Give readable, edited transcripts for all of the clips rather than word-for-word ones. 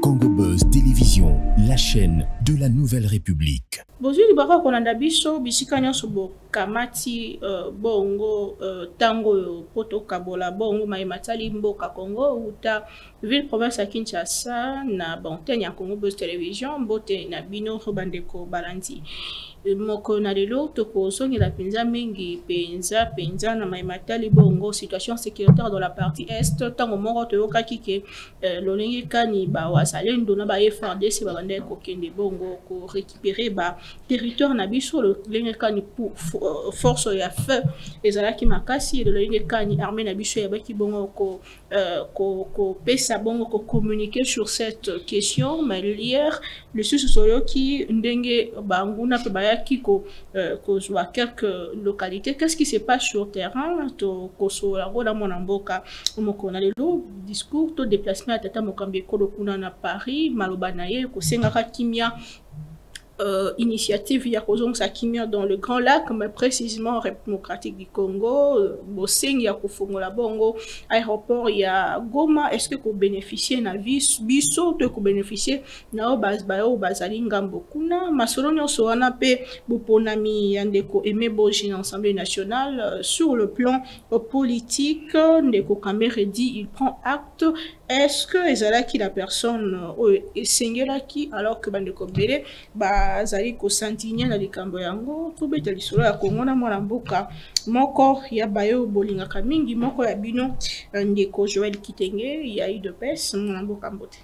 Congo Buzz Télévision, la chaîne de la Nouvelle République. Bonjour, Libara Konanda Biso, Bisika Nyonso Kamati, Bongo, Tango, Poto Kabola, Bongo, Maïmatali, Mboka Congo, Uta, ville province à Kinshasa, na Bonten, ya Congo Buzz Télévision, Bote, na Bino, Bandeko, Balanti. Moko na lelo toko songi la penza mingi penza na Maïmatali Bongo situation sécuritaire dans la partie est tango moko toyoka kike lolingi kani ba wasalendo na ba FRDC ba bande ko kende Bongo ko récupérer ba territoire na biso lolingi kani pour force ya feu ezalaki makasi lolingi kani armée na biso ya baki Bongo ko pesa Bongo ko communiquer sur cette question mais hier le sous-soyo qui ndenge banguna pe qui a quelques localités. Qu'est-ce qui se passe sur le terrain? On a le discours, tout déplacement à Tata Mokambe Kolokuna Paris, Malobanaye, Kosengara Kimia. Initiative Yakozong Sakimia dans le Grand Lac, mais précisément République démocratique du Congo, Boseng Yakofongola Bongo, aéroport ya Goma. Est-ce que vous bénéficiez na biso de vous bénéficier na Bazbayo Bazalinga Mbokuna Masolonyo Soana pe Buponami Yandeko Aimé Boji l'Assemblée nationale sur le plan politique Ndeko Kamere dit il prend acte. Est-ce que Ezalaki la personne Sengelaki alors que Bandeko Bele Zali ko santinya na likambo yango tobeta lisolo ya Kongo na mwana mboka moko ya bayo bolinga kamingi moko ya bino ndeko Joël Kitenge ya IDPS mwana mboka mbote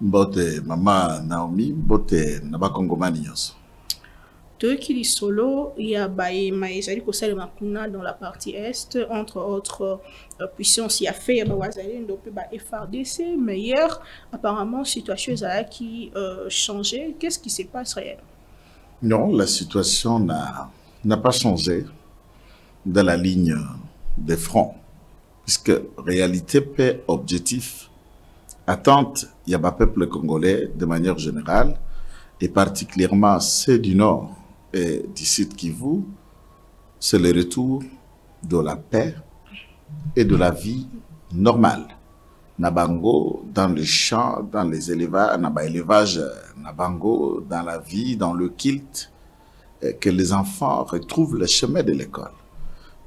mbote mama Naomi mbote na bakongomani nyonso toki lisolo ya baye maezali ko salema kuna dans la partie est entre autres puissances ya fait ba wazali ndope ba FRDC mais hier apparemment situation qui changé. Qu'est-ce qui se passe réellement? Non, la situation n'a pas changé dans la ligne des fronts puisque réalité paix objectif attente il y a pas peuple congolais de manière générale et particulièrement ceux du nord et du sud Kivu, c'est le retour de la paix et de la vie normale. Nabango dans les champs, dans les élevages, élevage Nabango dans la vie, dans le culte, que les enfants retrouvent le chemin de l'école.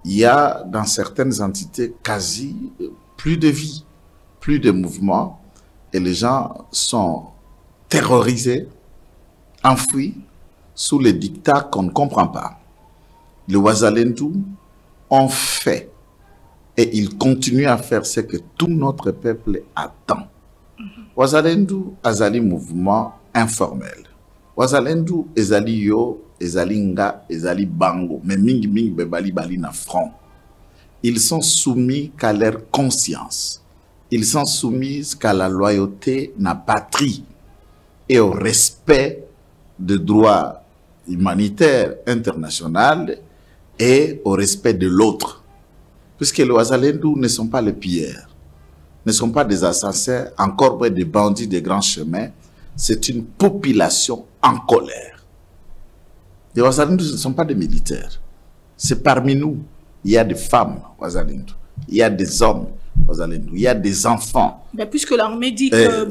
Il y a dans certaines entités quasi plus de vie, plus de mouvement, et les gens sont terrorisés, enfouis, sous les dictats qu'on ne comprend pas. Les Ouazalendou ont fait et ils continuent à faire ce que tout notre peuple attend. Ouazalendou azali mouvement informel. Ouazalendou ezali yo, ezali nga, ezali bango, mais mingi mingi bebali bali na front. Ils sont soumis qu'à leur conscience. Ils sont soumis qu'à la loyauté na patrie et au respect des droits humanitaire international et au respect de l'autre. Puisque les Ouazalendou ne sont pas les pilleurs, ne sont pas des assassins, encore moins des bandits de grands chemins, c'est une population en colère. Les Ouazalendou ne sont pas des militaires. C'est parmi nous, il y a des femmes Ouazalendou, il y a des hommes Ouazalendou, il y a des enfants. Mais puisque l'armée dit que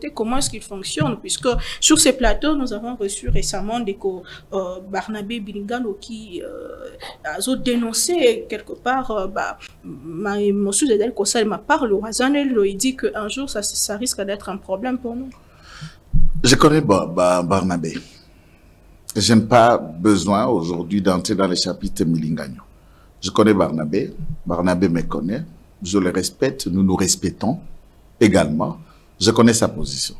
comment est-ce qu'il fonctionne? Puisque sur ces plateaux, nous avons reçu récemment des Barnabé Bilingano qui a dénoncé quelque part, monsieur Zedel Kossal m'a parlé, il dit qu'un jour, ça risque d'être un problème pour nous. Je connais Barnabé. Je n'ai pas besoin aujourd'hui d'entrer dans les chapitres Milingano. Je connais Barnabé, Barnabé me connaît, je le respecte, nous nous respectons également, je connais sa position.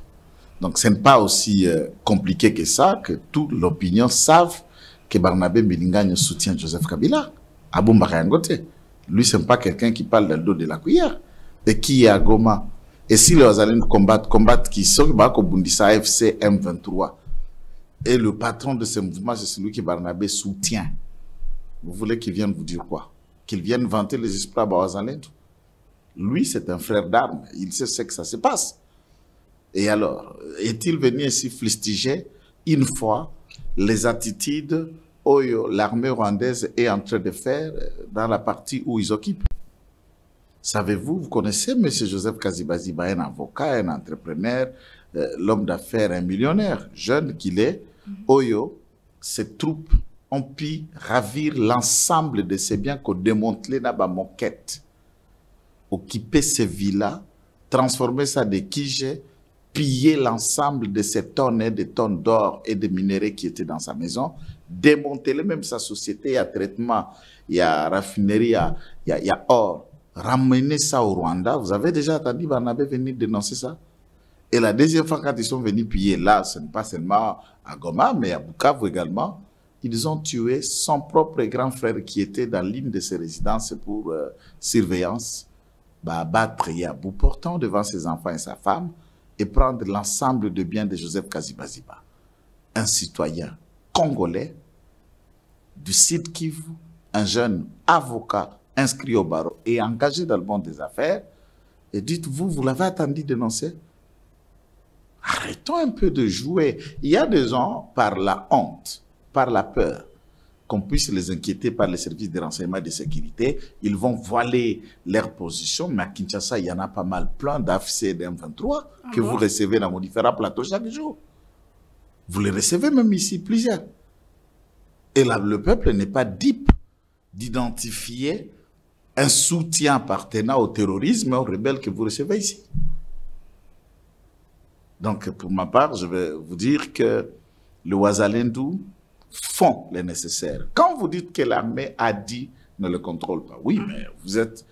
Donc ce n'est pas aussi compliqué que ça, que toute l'opinion savent que Barnabé Milingano soutient Joseph Kabila. Abou Mbakangote, lui ce n'est pas quelqu'un qui parle dans le dos de la cuillère. Et qui est à Goma? Et si les Ouazalendou combattent qui sont au Bundisa AFC M23, et le patron de ce mouvement, c'est celui que Barnabé soutient. Vous voulez qu'il vienne vous dire quoi? Qu'il vienne vanter les esprits à Ouazalendou? Lui, c'est un frère d'armes. Il sait ce que ça se passe. Et alors, est-il venu ici fustiger une fois les attitudes que l'armée rwandaise est en train de faire dans la partie où ils occupent? Savez-vous, vous connaissez M. Joseph Kaziba-Ziba, un avocat, un entrepreneur, l'homme d'affaires, un millionnaire, jeune qu'il est. Oyo, ses troupes ont pu ravir l'ensemble de ses biens qu'on démantelait dans la moquette, occuper ces villas, transformer ça de quiche, piller l'ensemble de ces tonnes et de tonnes d'or et de minéraux qui étaient dans sa maison, démanteler même sa société, il y a traitement, il y a raffinerie, il y a or. Ramener ça au Rwanda, vous avez déjà entendu Barnabé venir dénoncer ça? Et la deuxième fois, quand ils sont venus piller là, ce n'est pas seulement à Goma, mais à Bukavu également, ils ont tué son propre grand frère qui était dans l'une de ses résidences pour surveillance, abattre et à bout portant devant ses enfants et sa femme et prendre l'ensemble de biens de Joseph Kaziba-Ziba, un citoyen congolais du Sud Kivu, un jeune avocat inscrit au barreau et engagé dans le monde des affaires. Et dites-vous, vous l'avez attendu dénoncer? Arrêtons un peu de jouer. Il y a des gens, par la honte, par la peur, qu'on puisse les inquiéter par les services de renseignement et de sécurité, ils vont voiler leur position. Mais à Kinshasa, il y en a pas mal, plein d'AFC et d'M23 que vous recevez dans vos différents plateaux chaque jour. Vous les recevez même ici, plusieurs. Et là, le peuple n'est pas dupe d'identifier un soutien appartenant au terrorisme et aux rebelles que vous recevez ici. Donc, pour ma part, je vais vous dire que le Ouazalendou font le nécessaire. Quand vous dites que l'armée a dit ne le contrôle pas, oui, mais vous êtes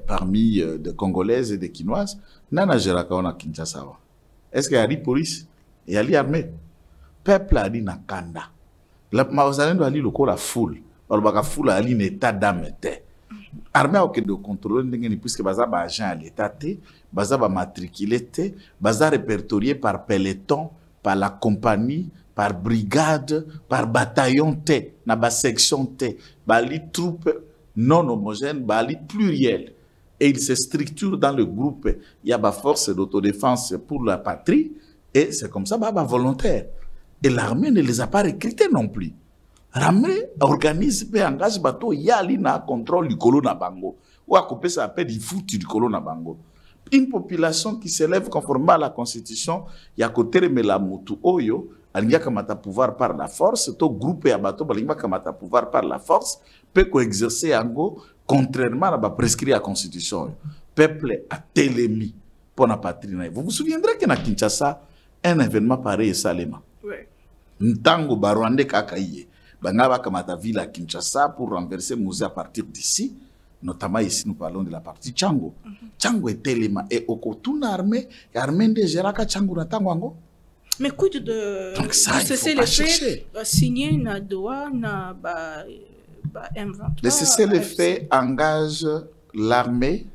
parmi des Congolaises et des Quinoises. Nana Jerakaona Kinshasa. Est-ce qu'il y a des police? Il y a l'armée. Peuple a dit Nakanda. Le Ouazalendou a dit le corps la foule. La foule a dit l'état d'âme. Armée a de contrôler puisque baza ba agent à l'état té, baza ba matriculé té, baza répertorié par peloton, par la compagnie, par brigade, par bataillon té, na ba section té, bali troupe non homogène, bali pluriel. Et il se structure dans le groupe. Il y a ba force d'autodéfense pour la patrie et c'est comme ça ba volontaire. Et l'armée ne les a pas recrutés non plus. L'armée organise et engage bateau yali na contrôle du colo na bango. Ou à couper ça appelle du foot du colo na bango. Une population qui s'élève conformément à la constitution, il y a côté mais la mutu oyo, alinga kamata pouvoir par la force, to groupe ya bateau balinga kamata pouvoir par la force, peut coexercer ango contrairement à la prescrit à la constitution. Peuple a télémi pour la patrie. Vous vous souviendrez que na Kinshasa un événement pareil est Salema. Oui. Ntango Barwande kakaye. Bangaba kamata ville à Kinshasa pour renverser Moussé à partir d'ici, notamment ici nous parlons de la partie Tchango. Tchango est élément et au côté armée de Géraka Tchango na tango. Mais quid de cesser les faits signé na Doha na ba M23. Le cesser les faits engage l'armée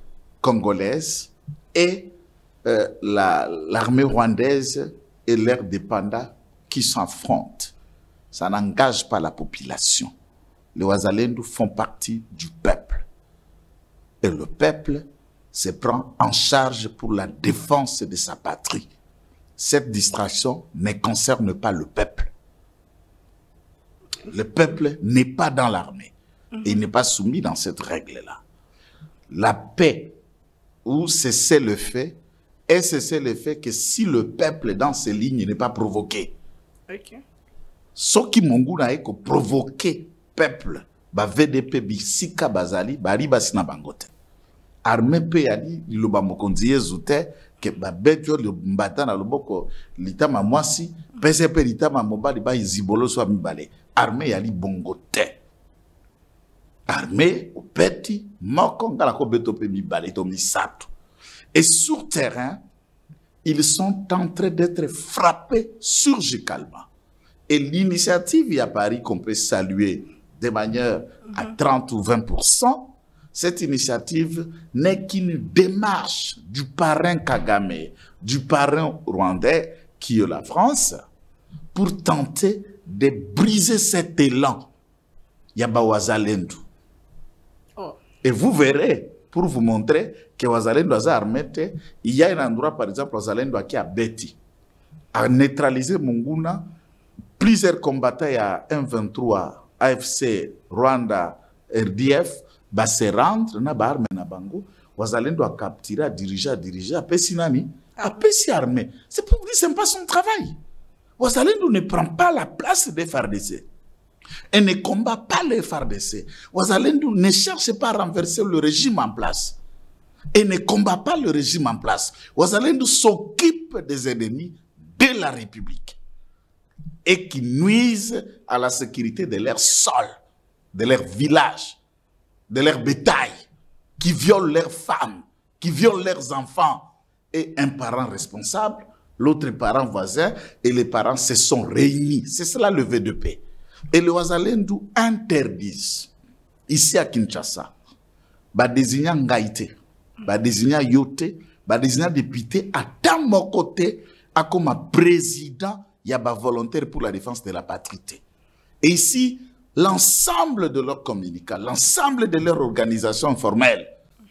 congolaise et l'armée rwandaise et leurs dépendants qui s'affrontent. Ça n'engage pas la population. Les Ouazalendou font partie du peuple. Et le peuple se prend en charge pour la défense de sa patrie. Cette distraction ne concerne pas le peuple. Le peuple n'est pas dans l'armée. Et il n'est pas soumis dans cette règle-là. La paix ou cesser le fait, est cesser le fait que si le peuple dans ses lignes n'est pas provoqué. Ok. Ce qui monguna eko provoquer peuple ba VDP bisika bazali bari basina bangote armée pe yali liloba mokonzi ezute ke ba betyo le mbata na loboko litama mwasi pese pe litama mobali ba izibolo so mibale armée yali bongote armée au petit moko ngala ko beto pe mibale to misato et sur terrain ils sont en train d'être frappés surgicalement. Et l'initiative à Paris qu'on peut saluer de manière à 30 ou 20%, cette initiative n'est qu'une démarche du parrain Kagame, du parrain rwandais qui est la France, pour tenter de briser cet élan. Yaba Ouazalendou. Oh. Et vous verrez, pour vous montrer que Ouazalendou a armé, il y a un endroit, par exemple, Ouazalendou qui a Beti, a neutralisé Munguna. Plusieurs combattants à M23, AFC, Rwanda, RDF, se rendre na barme na bango, Wazalendo a capturé, a dirigé, a Pessinani, a Pessi armée. C'est pour dire que ce n'est pas son travail. Wazalendo ne prend pas la place des FARDC. Et ne combat pas les FARDC. Wazalendo ne cherche pas à renverser le régime en place. Et ne combat pas le régime en place. Wazalendo s'occupe des ennemis de la République. Et qui nuisent à la sécurité de leur sol, de leur village, de leur bétail, qui violent leurs femmes, qui violent leurs enfants. Et un parent responsable, l'autre parent voisin, et les parents se sont réunis. C'est cela le vœu de paix. Et le Wazalendo interdisent, ici à Kinshasa, bah désigner Ngaïté, bah désigner Yote, bah désigner député à dans mon côté, à comme président, il y a bah volontaire pour la défense de la patrie. Et ici, l'ensemble de leurs communicants, l'ensemble de leur organisation formelle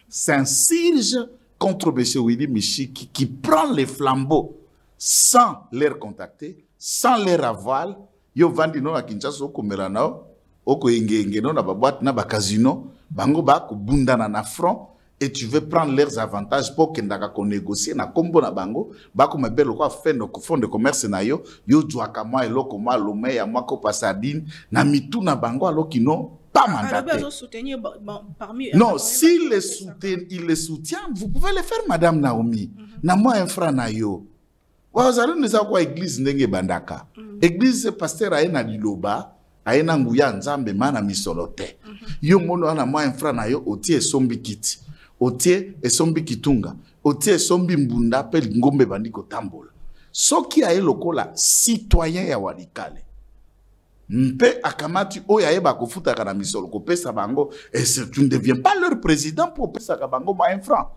s'insurge contre M. Willy Michi qui prend les flambeaux sans les contacter, sans les aval. Yo vandi no na Kinshasa oko melanao, oko yenge no na baboite na ba casino, bango ba ko bundana na front et tu veux prendre leurs avantages pour que ndaka ko négocier na kombo na bango, ba ko mabelo ko faire no fond de commerce na yo joaka moi eloko moi lomé ya moi ko pasadine na mitu na bango alokino pas mandaté. Non, s'il les soutient, vous pouvez le faire, Madame Naomi. Na moi un frère na yo. Wazalendo neza kwa église ndenge bandaka. Église pasteur aena liloba, aena nguya nzambe mana misolote. Yo mono ana moi un frère na yo otie esombi kiti. Otie esombi kitunga. Otie esombi mbunda pe ngombe bandiko tambola. Soki aye lokola citoyen ya Walikale. Mpe akamati oya yeba kofuta kana misolo ko pesa bango et tu ne deviens pas leur président pour pesa ka bango ma un franc.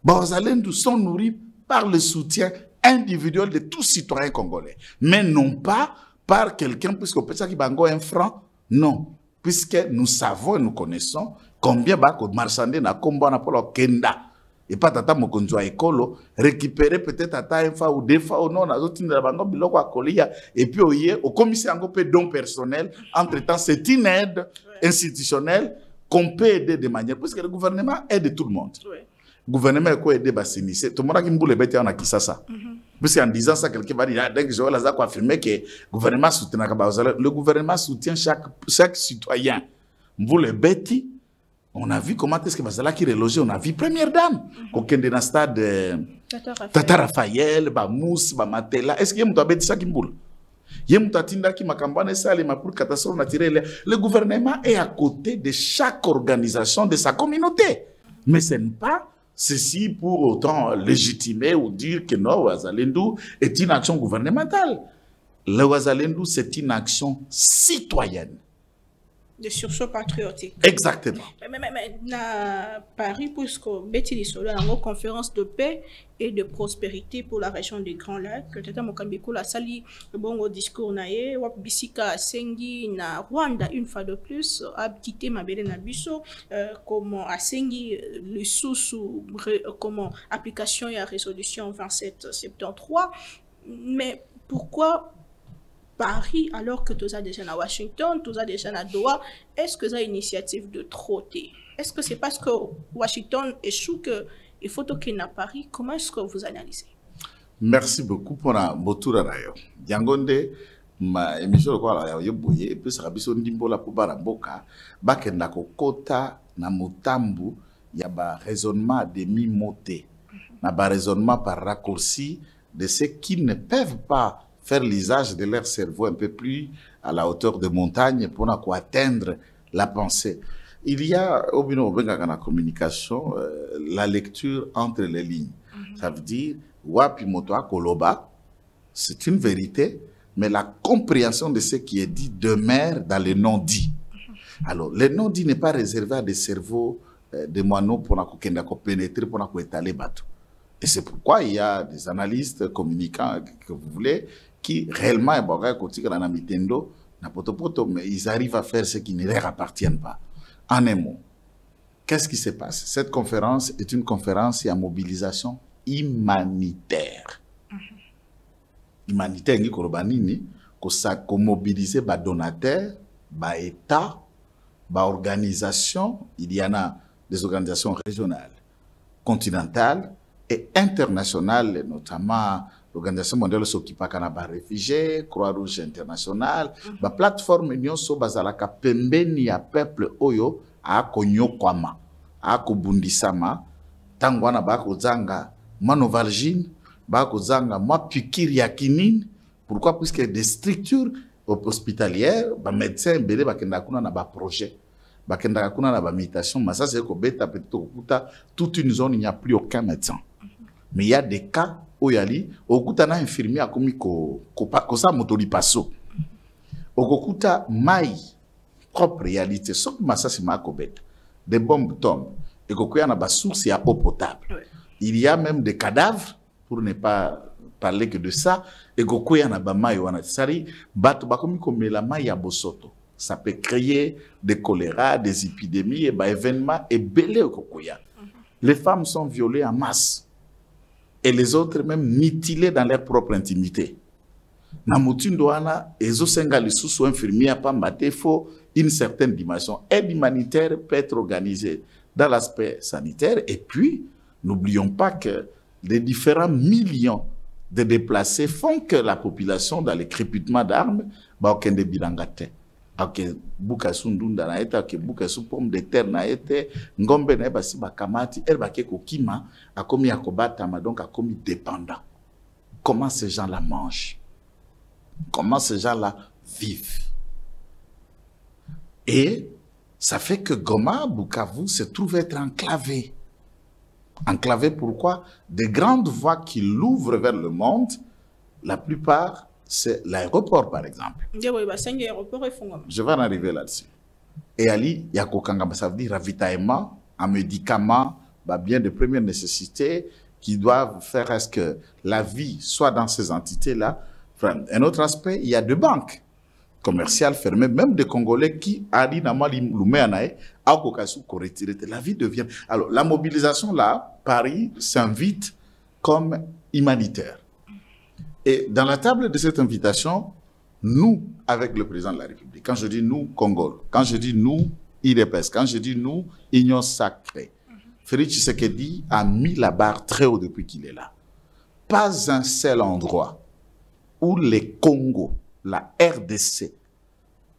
Wazalendo sont nourris par le soutien individuel de tous citoyens congolais, mais non pas par quelqu'un puisque peut-être qu'il bango un franc, non, puisque nous savons et nous connaissons combien bako marchandé na kombo na polo kenda et pas tata mokonzo ekolo récupérer peut-être tata un fois ou deux fois ou non na zotinda bango biloko akolia et puis oye au commissaire ngo pe don personnel entre-temps c'est une aide institutionnelle qu'on peut aider de manière puisque le gouvernement aide tout le monde. Le gouvernement est quoi aider Bassinissé. Tout le monde a dit que on a qui ça. Parce qu'en disant ça, quelqu'un va dire, dès que je vois affirmer que le gouvernement soutient le gouvernement soutient chaque citoyen. Vous le bêtis, on a vu comment est-ce que Bazala qui relogé, on a vu première dame. Aucun de stade Tata Raphaël, Mousse, Matela. Est-ce qu'il y a un bêtis ça qui mboule? Il y a un tatinda qui m'a campagne ça, les pour catastrophe naturelle. Le gouvernement est à côté de chaque organisation de sa communauté. Mais ce n'est pas ceci pour autant légitimer ou dire que non, Wazalendo est une action gouvernementale. Le Wazalendo, c'est une action citoyenne. De sursaut patriotique. Exactement. Mais na Paris, puisque Betty Lissola a une conférence de paix et de prospérité pour la région des Grands Lacs. Tata Mokambeko la sali bon discours nae wap bisika Sengi na Rwanda une fois de plus a quitté Mabele na biso comment Asengi le sous comment application et résolution 2773. Mais pourquoi Paris, alors que tout ça déjà à Washington, tout ça déjà à Doha, est-ce que ça une initiative de trotter? Est-ce que c'est parce que Washington échoue qu'il faut qu'il à Paris? Comment est-ce que vous analysez? Merci beaucoup pour la motura rayo. Yangonde ma émission quoi la yo boye et puis ça biso ndimbo la pour baramboka bakenda kokota na mutambu ya ba raisonnement demi moté na ba raisonnement par raccourci de ceux qui ne peuvent pas faire l'usage de leur cerveau un peu plus à la hauteur de montagne pour atteindre la pensée. Il y a, au bino la communication, la lecture entre les lignes. Ça veut dire, wapi motoa koloba, c'est une vérité, mais la compréhension de ce qui est dit demeure dans les non-dits. Alors, le non-dit n'est pas réservé à des cerveaux de moineaux pour pénétrer, pour étaler bateau. Et c'est pourquoi il y a des analystes communicants que vous voulez qui réellement mais ils arrivent à faire ce qui ne leur appartient pas. En un mot, qu'est-ce qui se passe? Cette conférence est une conférence à mobilisation humanitaire. Humanitaire, qu'on mobilise les donateurs, les États, les organisations. Il y en a des organisations régionales, continentale et internationale, notamment l'Organisation mondiale s'occupe des réfugiés, Croix-Rouge internationale, la plateforme nyonso bazalaka pembeni ya peuple oyo akonyokwama, akobundisama, tangwana bakozanga manovalgine, bakozanga mapikiri ya kinini. Pourquoi? Puisque des structures hospitalières, les médecins belé bakenda kuna na ba projet, bakenda kuna na ba mutation, mais ça c'est que beta peut-être toute une zone il n'y a plus aucun médecin. Mais il y a des cas où yali okuta na infirmier akomi ko ça motoli passo. Okuta mai propre réalité, ce que ça c'est ma kobeta. Des bombes tombent et kokuya na ba source ya eau potable. Il y a même des cadavres, pour ne pas parler que de ça, et kokuya na ba mai wana tsari bato bakomi ko mela mai ya bosoto. Ça peut créer des choléra, des épidémies et ba événements et belé kokuya. Les femmes sont violées en masse. Et les autres même mutilés dans leur propre intimité. Na mutindo wana ezo senga lisusu infirmier pambate faut une certaine dimension. Aide humanitaire peut être organisée dans l'aspect sanitaire. Et puis, n'oublions pas que les différents millions de déplacés font que la population dans les crépitements d'armes ba okende bilangate. Ok, buka sundunda na ete, ok, buka su pomme de terre na ete, ngombe na eba si bakamati, el bake kokima, akomi akobatama, donc akomi dépendant. Comment ces gens-là mangent? Comment ces gens-là vivent? Et ça fait que Goma, Bukavu, se trouve être enclavé. Enclavé pourquoi? Des grandes voies qui l'ouvrent vers le monde, la plupart, c'est l'aéroport, par exemple. Je vais en arriver là-dessus. Et Ali, il y a Kokanga, ça veut dire ravitaillement en médicaments, bien de première nécessité, qui doivent faire à ce que la vie soit dans ces entités-là. Un autre aspect, il y a des banques commerciales fermées, même des Congolais qui, Ali, Namali, Luméanae, Akokasu, retiré. La vie devient. Alors, la mobilisation là, Paris s'invite comme humanitaire. Et dans la table de cette invitation, nous, avec le président de la République, quand je dis nous, Congo, quand je dis nous, IDPS, quand je dis nous, Union Sacrée, Félix Tshisekedi a mis la barre très haut depuis qu'il est là. Pas un seul endroit où les Congos, la RDC,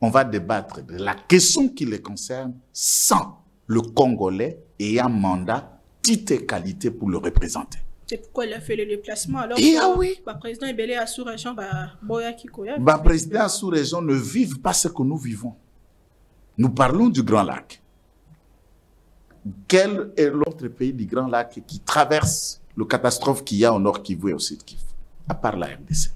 on va débattre de la question qui les concerne sans le Congolais ayant mandat, titre et qualité pour le représenter. C'est pourquoi il a fait le déplacement. Alors, oui. Le président est belé à sous-région, le président à sous-région ne vivent pas ce que nous vivons. Nous parlons du Grand Lac. Quel est l'autre pays du Grand Lac qui traverse le catastrophe qu'il y a au nord Kivu et au sud Kivu, à part la RDC?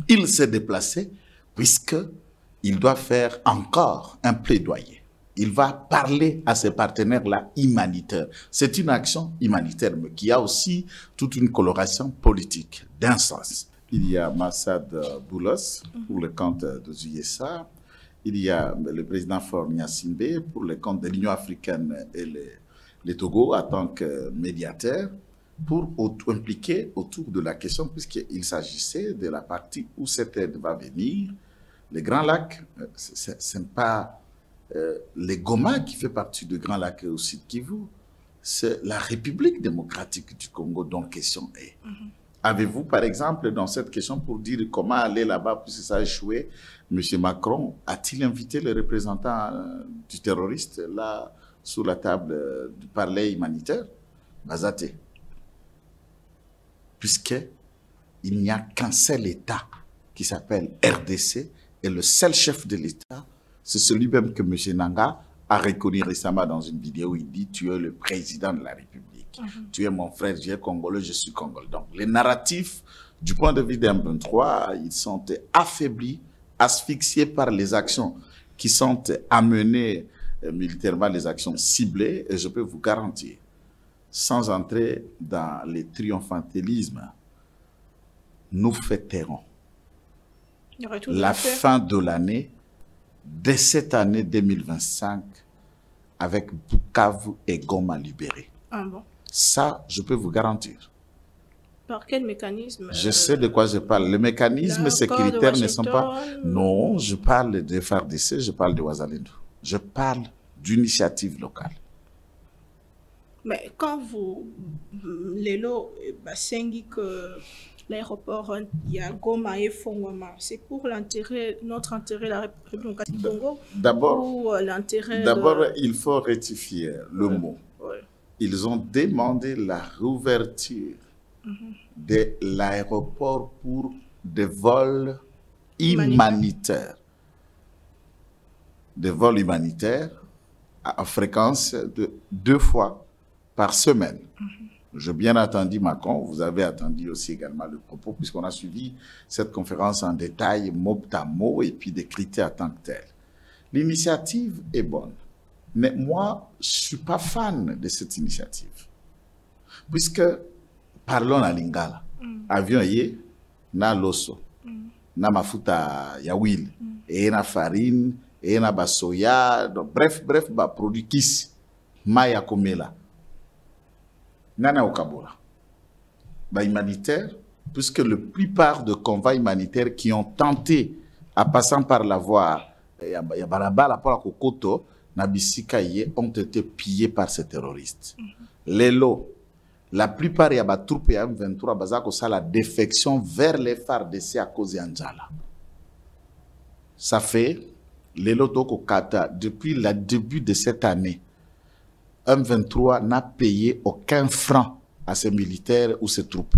Il s'est déplacé puisqu'il doit faire encore un plaidoyer. Il va parler à ses partenaires-là humanitaires. C'est une action humanitaire, mais qui a aussi toute une coloration politique, d'un sens. Il y a Massad Boulos pour le compte de Zuyessa. Il y a le président Faure Gnassingbé pour le compte de l'Union africaine et le Togo en tant que médiateur pour impliquer autour de la question, puisqu'il s'agissait de la partie où cette aide va venir. Les Grands Lacs, ce n'est pas... les Goma qui fait partie du Grand Lac au sud Kivu, c'est la République démocratique du Congo dont question est. Avez-vous, par exemple, dans cette question pour dire comment aller là-bas puisque ça a échoué, M. Macron a-t-il invité les représentants du terroriste là sous la table du parler humanitaire? Bazaté. Puisqu'il n'y a qu'un seul État qui s'appelle RDC et le seul chef de l'État, c'est celui-même que M. Nanga a reconnu récemment dans une vidéo où il dit « Tu es le président de la République. Tu es mon frère, tu es congolais, je suis congolais. » Donc, les narratifs, du point de vue d'M23, ils sont affaiblis, asphyxiés par les actions qui sont amenées militairement, les actions ciblées. Et je peux vous garantir, sans entrer dans les triomphantalismes, nous fêterons la fin de l'année dès cette année 2025 avec Bukavu et Goma libérés. Ah bon? Ça, je peux vous garantir. Par quel mécanisme? Je sais de quoi je parle. Les mécanismes sécuritaires ne sont pas... Non, je parle de FARDC, je parle de Ouazalendo. Je parle d'initiative locale. Mais quand vous, les lots, que l'aéroport, il y a Goma et Fongoma, c'est pour l'intérêt, notre intérêt, la République du Congo, ou l'intérêt... D'abord, il faut rectifier le mot. Ouais. Ils ont demandé la réouverture de l'aéroport pour des vols humanitaires. Des vols humanitaires à fréquence de 2 fois par semaine. J'ai bien attendu Macron, vous avez attendu aussi également le propos, puisqu'on a suivi cette conférence en détail, mot à mot, et puis décrypté en tant que tel. L'initiative est bonne, mais moi, je ne suis pas fan de cette initiative. Puisque, parlons à Lingala, avion yé, na loso, na mafuta ya huile, et na farine, et na basoya, donc bref, ba produit kisi, maya komela. Nana Okabola. Ba humanitaire, puisque la plupart de convois humanitaires qui ont tenté, à passant par la voie, Yabaraba, la Kokoto, Nabisikaye, ont été pillés par ces terroristes. Les lots, la plupart des troupes M23 bazako ça la défection vers les FARDC à cause d'Anjala. Ça fait les lots Kata depuis le début de cette année. M23 n'a payé aucun franc à ses militaires ou ses troupes.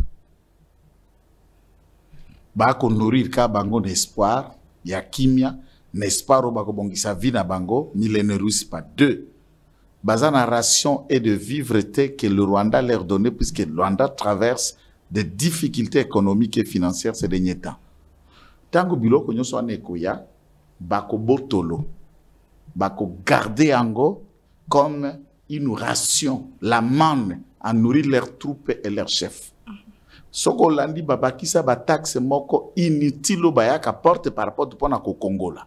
Bako nourrir ka bango d'espoir, ya kimia, n'espoir au bako bongisa vie na bango, ni les ne russes pas. 2. Bazana ration et de vivre que le Rwanda leur donnait, puisque le Rwanda traverse des difficultés économiques et financières ces derniers temps. Tango biloko nyoso anekoya, bako botolo, bako garder ango comme une ration, la manne à nourrir leurs troupes et leurs chefs. Soko landi babakisa ba taxe moko inutile bayaka porte par porte pour na Congo là.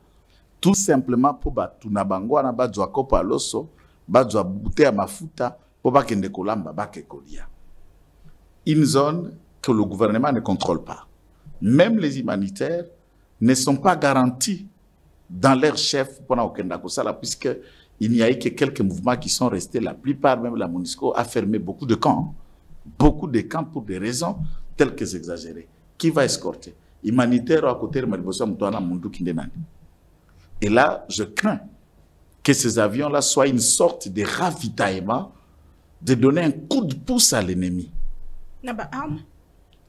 Tout simplement pour batuna bango na bazwa kopa loso, bazwa bouteille à mafuta pour ba kende kolamba ba kekolia. Une zone que le gouvernement ne contrôle pas. Même les humanitaires ne sont pas garantis dans leur chef pour na okenda kosala, puisque il n'y a eu que quelques mouvements qui sont restés. La plupart, même la MONUSCO, a fermé beaucoup de camps. Beaucoup de camps pour des raisons telles que exagérées. Qui va escorter? Humanitaire à côté de Maribosa Moutoana Mundu Kindenani. Et là, je crains que ces avions-là soient une sorte de ravitaillement, de donner un coup de pouce à l'ennemi. N'a pas arme?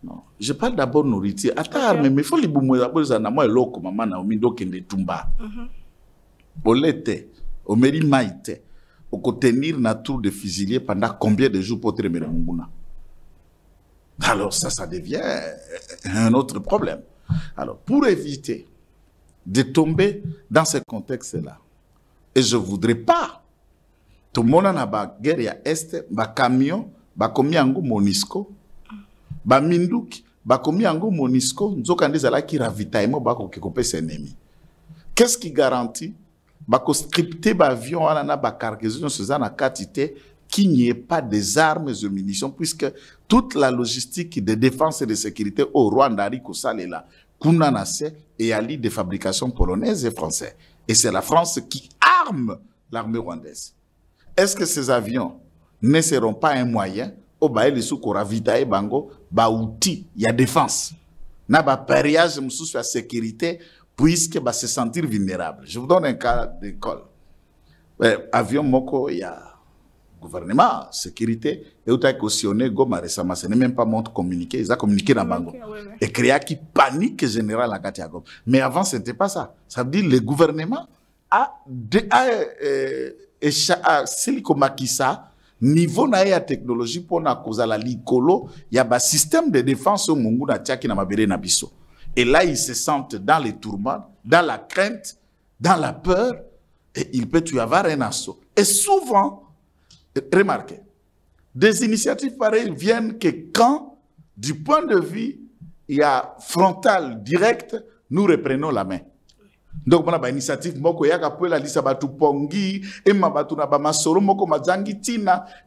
Non. Je parle d'abord de nourriture. Attends, mais il faut les boumouer d'abord, ça n'a pas l'eau comme maman, au mindo kende tumba. Au l'été. Au mairie maïté, au contenir na tour de fusilier pendant combien de jours pour terminer Munguna? Alors ça devient un autre problème. Alors pour éviter de tomber dans ce contexte-là, et je ne voudrais pas, tout le monde a ba guerre à Est, ba camion, ba komiango Monisco, ba minduki, ba komiango Monisco, nzokande zala ki ravitaillement ba ko kekope ses ennemis. Qu'est-ce qui garantit? Bako scripter l'avion à la cargaison qu'il n'y ait pas des armes et munitions, puisque toute la logistique de défense et de sécurité au Rwanda, est là, et allie des fabrications polonaises et françaises. Et c'est la France qui arme l'armée rwandaise. Est-ce que ces avions ne seront pas un moyen au bail de soukora ravitailler bango ba outil il y a défense na ba périage sur la sécurité puisque va se sentir vulnérable. Je vous donne un cas d'école. Avion moko il y a gouvernement, sécurité, et où tu as cautionné Goma récemment, ce n'est même pas montre communiqué, ils ont communiqué dans Bango. Et créé qui panique générale à Gatiagom. Mais avant, ce n'était pas ça. Ça veut dire que le gouvernement a Silikomakisa, niveau na technologie pour na cause la likolo, il y a un système de défense au Mungu na Tchaki na Mabere na Biso. Et là, ils se sentent dans les tourments, dans la crainte, dans la peur, et il peut y avoir un assaut. Et souvent, remarquez, des initiatives pareilles viennent que quand, du point de vue, il y a frontal, direct, nous reprenons la main. Donc, on a une initiative,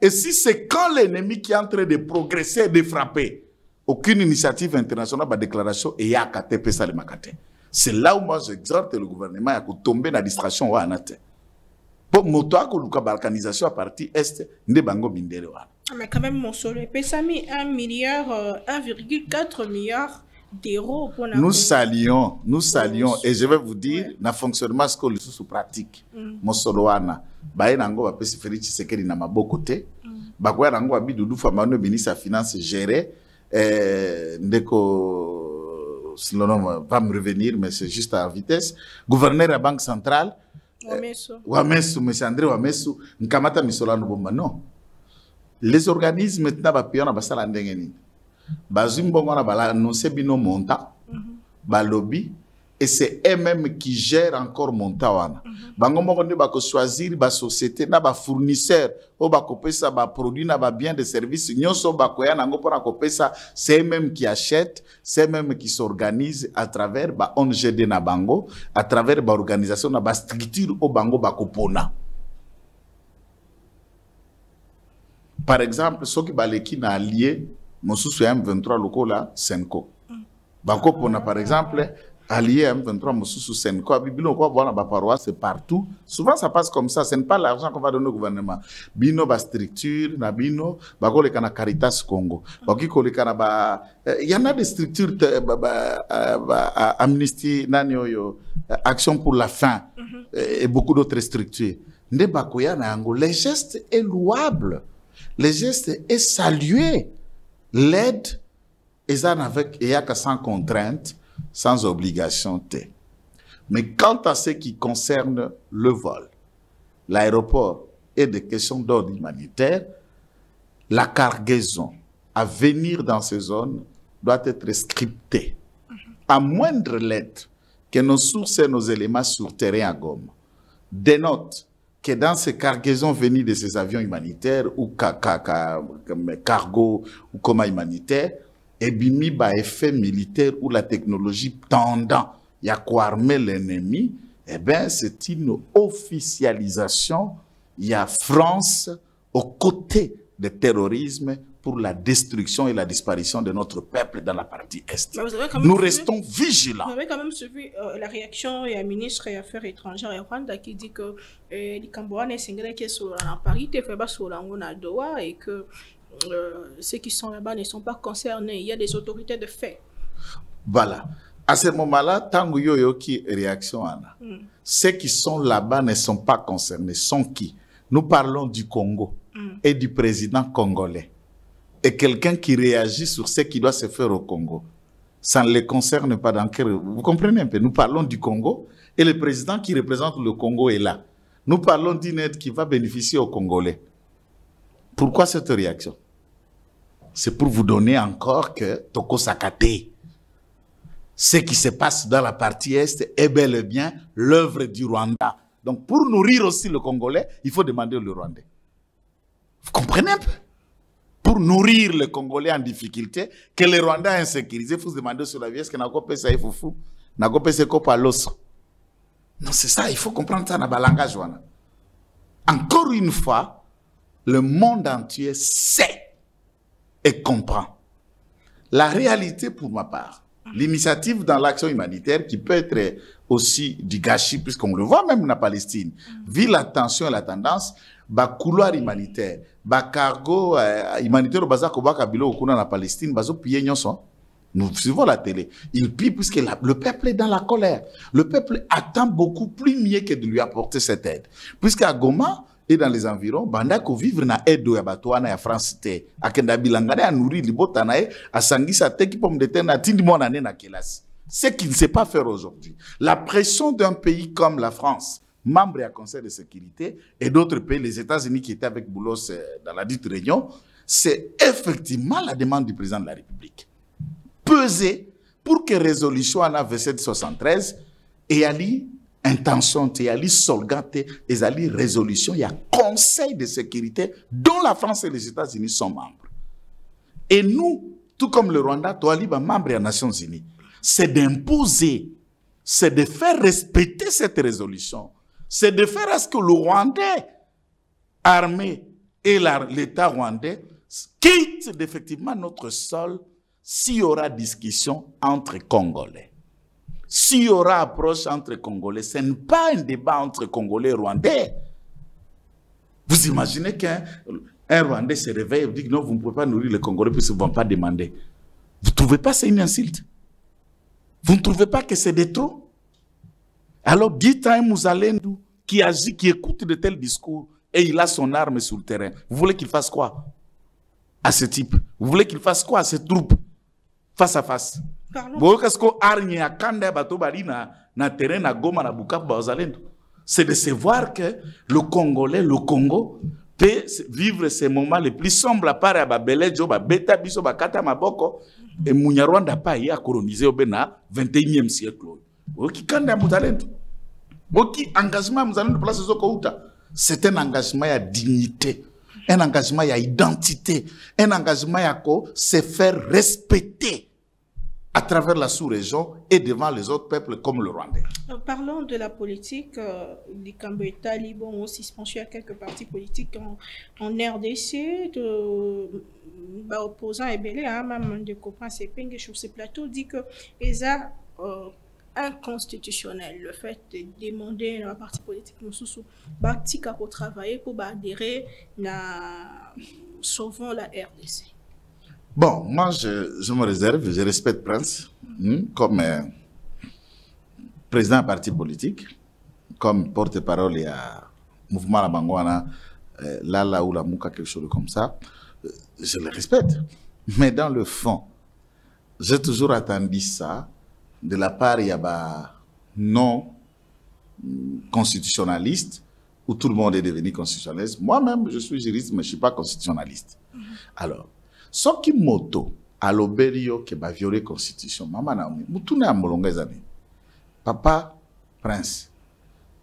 et si c'est quand l'ennemi qui est en train de progresser, de frapper, aucune initiative internationale, déclaration, et il y a KTP Salimakate. C'est là où moi j'exhorte le gouvernement à tomber dans la distraction. Pour moto ko balkanisation à partir est nde bango bindele wana. Mais quand même mon solo ça mis 1,4 milliard d'euros pour nous saluons et je vais vous dire na fonctionnement ce que le sous pratique mon solo wana ba nango ba pesi Félix Tshisekedi na maboko te ba kwa nango ba bidudu fa mano ministre à finance gérer ndeko sinon va me revenir mais c'est juste à vitesse gouverneur de la banque centrale Wamesu monsieur André Wamesu nkamata misola no bomba non les organismes maintenant ba piona ba sala ndenge nini bazumbongo na bala annoncer bino montant ba lobby et c'est eux-mêmes qui gèrent encore montant wana bango moko nde ba ko choisir ba société na ba fournisseur o ba kopesa ba produit na ba bien de service nyonso ba ko ya nango pona kopesa c'est eux-mêmes qui achètent c'est eux-mêmes qui s'organisent à travers ba ONG de na bango à travers ba organisation na ba structure o bango ba kopona. Par exemple ceux qui baleki na allié mosusu M23 lokola Senko bako pona par exemple allié M23 mosusu Senko bino ko bona ba paroisse partout souvent ça passe comme ça ce n'est pas l'argent qu'on va donner au gouvernement bino ba structure na bino bako le kana Caritas Congo bako le kana ba il y en a des structures Amnesty nanioyo Action pour la faim et beaucoup d'autres structures nde bako ya na yango les gestes est louable les gestes est salué. L'aide est avec EAK sans contrainte, sans obligation. Mais quant à ce qui concerne le vol, l'aéroport et des questions d'ordre humanitaire, la cargaison à venir dans ces zones doit être scriptée. À moindre lettre que nos sources et nos éléments sur terrain à Goma dénotent que dans ces cargaisons venues de ces avions humanitaires ou cargo ou coma humanitaire, et bimi ba effet militaire ou la technologie tendant à armer l'ennemi, eh bien c'est une officialisation. Il y a France aux côtés du terrorisme pour la destruction et la disparition de notre peuple dans la partie Est. Nous restons vigilants. Vous avez quand même suivi la réaction du ministre des Affaires étrangères et Rwanda qui dit que les Cambodgiens sont sur la parité, sur la Doha et que ceux qui sont là-bas ne sont pas concernés. Il y a des autorités de fait. Voilà. À ce moment-là, tango yoyo qui réaction ana. Ceux qui sont là-bas ne sont pas concernés. Sont qui? Nous parlons du Congo et du président congolais. Et quelqu'un qui réagit sur ce qui doit se faire au Congo. Ça ne les concerne pas dans quel... Vous comprenez un peu? Nous parlons du Congo et le président qui représente le Congo est là. Nous parlons d'une aide qui va bénéficier aux Congolais. Pourquoi cette réaction? C'est pour vous donner encore que Toko Sakate, ce qui se passe dans la partie Est est bel et bien l'œuvre du Rwanda. Donc pour nourrir aussi le Congolais, il faut demander le Rwandais. Vous comprenez un peu? Pour nourrir les Congolais en difficulté, que les Rwandais insécurisés, il faut se demander sur la vie, est-ce que n'a pas ça, il faut fou, n'a pas ça, pas l'os. Non, c'est ça, il faut comprendre ça dans le langage. Encore une fois, le monde entier sait et comprend. La réalité, pour ma part, l'initiative dans l'action humanitaire qui peut être aussi du gâchis, puisqu'on le voit même en Palestine, vu la tension et la tendance, ba couloir humanitaire, ba cargo humanitaire au bazar kobaka bilo okuna na Palestine, bazo piller nyonso. Nous suivons la télé. Il pille puisque le peuple est dans la colère. Le peuple attend beaucoup plus mieux que de lui apporter cette aide. Puisqu'à Goma et dans les environs, banda ko vivre na aide ya batoana ya France te. Akenda bilangane a nourrir libota na e, a sangisa te ki pomme de terre na tindi mona ne na kelasi. Ce qui ne sait pas faire aujourd'hui. La pression d'un pays comme la France, membre du Conseil de sécurité, et d'autres pays, les États-Unis qui étaient avec Boulos dans la dite réunion, c'est effectivement la demande du président de la République. Peser pour que résolution en 2773 et ali intention et ali solgate et ali résolution, il y a Conseil de sécurité dont la France et les États-Unis sont membres. Et nous, tout comme le Rwanda, toi libre membre des Nations Unies, c'est d'imposer, c'est de faire respecter cette résolution. C'est de faire à ce que le Rwandais armé et l'État rwandais quittent effectivement notre sol s'il y aura discussion entre Congolais. S'il y aura approche entre Congolais, ce n'est pas un débat entre Congolais et Rwandais. Vous imaginez qu'un Rwandais se réveille et dit non, vous ne pouvez pas nourrir les Congolais puisqu'ils ne vont pas demander. Vous ne trouvez pas que c'est une insulte? Vous ne trouvez pas que c'est de trop? Alors dites à un Mouzalendou qui agit, qui écoute de tels discours et il a son arme sur le terrain. Vous voulez qu'il fasse quoi à ce type? Vous voulez qu'il fasse quoi à ces troupes face à face? C'est de se voir que le Congolais, le Congo, peut vivre ces moments les plus sombres à part à Babelejo, Beta Biso, Bakata Maboko, et Munyarwanda pas y a colonisé au 21e siècle. C'est un engagement à dignité, un engagement à identité, un engagement à se faire respecter à travers la sous-région et devant les autres peuples comme le Rwandais. Parlons de la politique. Les Cambodgiens ont ont suspendu à quelques partis politiques en RDC. Opposants et belé, même de copains CPNG sur ce plateau dit que les inconstitutionnel le fait de demander à un parti politique pour travailler pour adhérer à sauvant la RDC. Bon, moi, je me réserve, je respecte Prince comme président d'un parti politique, comme porte-parole à Mouvement La Bangwana, Lala ou la Mouka, quelque chose comme ça. Je le respecte. Mais dans le fond, j'ai toujours attendu ça de la part il y a non constitutionnaliste où tout le monde est devenu constitutionnaliste. Moi-même, je suis juriste, mais je ne suis pas constitutionnaliste. Alors, ce qui moto à l'obério qui va violer la constitution, maman naomi, mutune amolonga ezani. Papa Prince,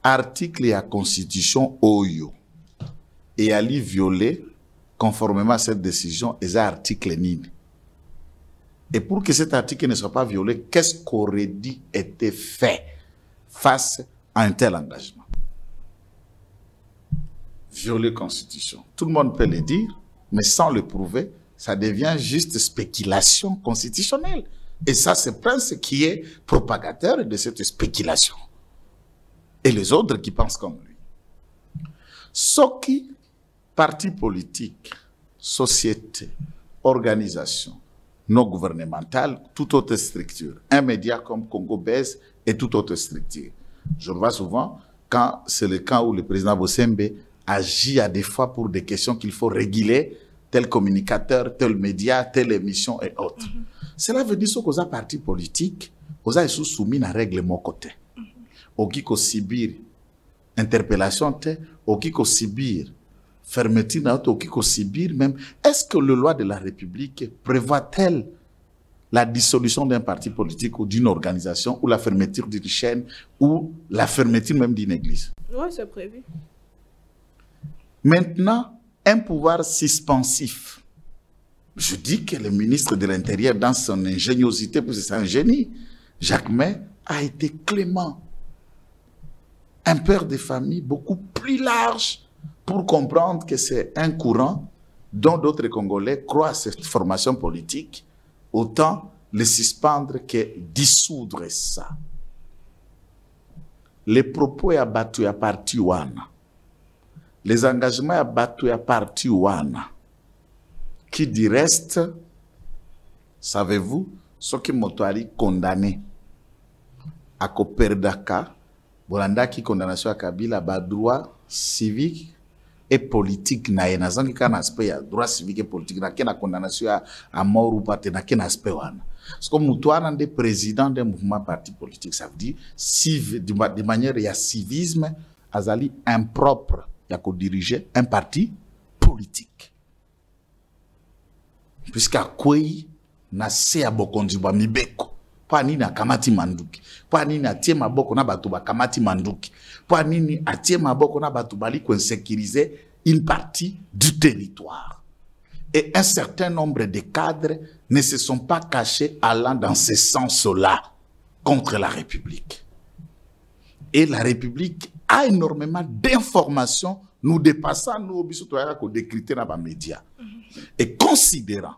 article à constitution oyo et ali violer conformément à cette décision et à article nini. Et pour que cet article ne soit pas violé, qu'est-ce qu'aurait dû être fait face à un tel engagement? Violer la constitution. Tout le monde peut le dire, mais sans le prouver, ça devient juste spéculation constitutionnelle. Et ça, c'est Prince qui est propagateur de cette spéculation. Et les autres qui pensent comme lui. Ce qui, parti politique, société, organisation, non gouvernementale, toute autre structure, un média comme Congo Base et toute autre structure. Je le vois souvent quand c'est le cas où le président Bossembe agit à des fois pour des questions qu'il faut réguler, tel communicateur, tel média, telle émission et autres. Cela veut dire que les partis politiques, ils sont soumis à règlement côté. Au qui subir interpellation, au qui subir fermeture, au qui subir même. Est-ce que la loi de la République prévoit-elle la dissolution d'un parti politique ou d'une organisation ou la fermeture d'une chaîne ou la fermeture même d'une église? Oui, c'est prévu. Maintenant, un pouvoir suspensif. Je dis que le ministre de l'Intérieur, dans son ingéniosité, parce que c'est un génie, Jacques May, a été clément. Un père de famille beaucoup plus large pour comprendre que c'est un courant dont d'autres Congolais croient à cette formation politique, autant le suspendre que dissoudre ça. Les propos abattus à parti ouana. Les engagements abattus à parti ouana. Qui dit reste, savez-vous, ce qui m'autorise condamné à Koperdaka, Bolanda qui condamnation à Kabila, ba droit civique et politique na yenazangi kana aspect ya droit civique et politique na kena condamnation à mort ou pas na kena aspect wana. Parce que mutuana de président d'un mouvement parti politique, ça veut dire de manière ya civisme azali impropre ya ko diriger un parti politique. Puisqu'à quoi na se abokondi ba mibeko pa nini akamati manduki pa nini atie maboko na batu ba kamati manduki pa nini atie maboko na batu bali ko insécuriser une partie du territoire. Et un certain nombre de cadres ne se sont pas cachés allant dans ce sens-là contre la République. Et la République a énormément d'informations nous dépassant nous obligatoirement qu'on décrypter dans les médias. Et considérant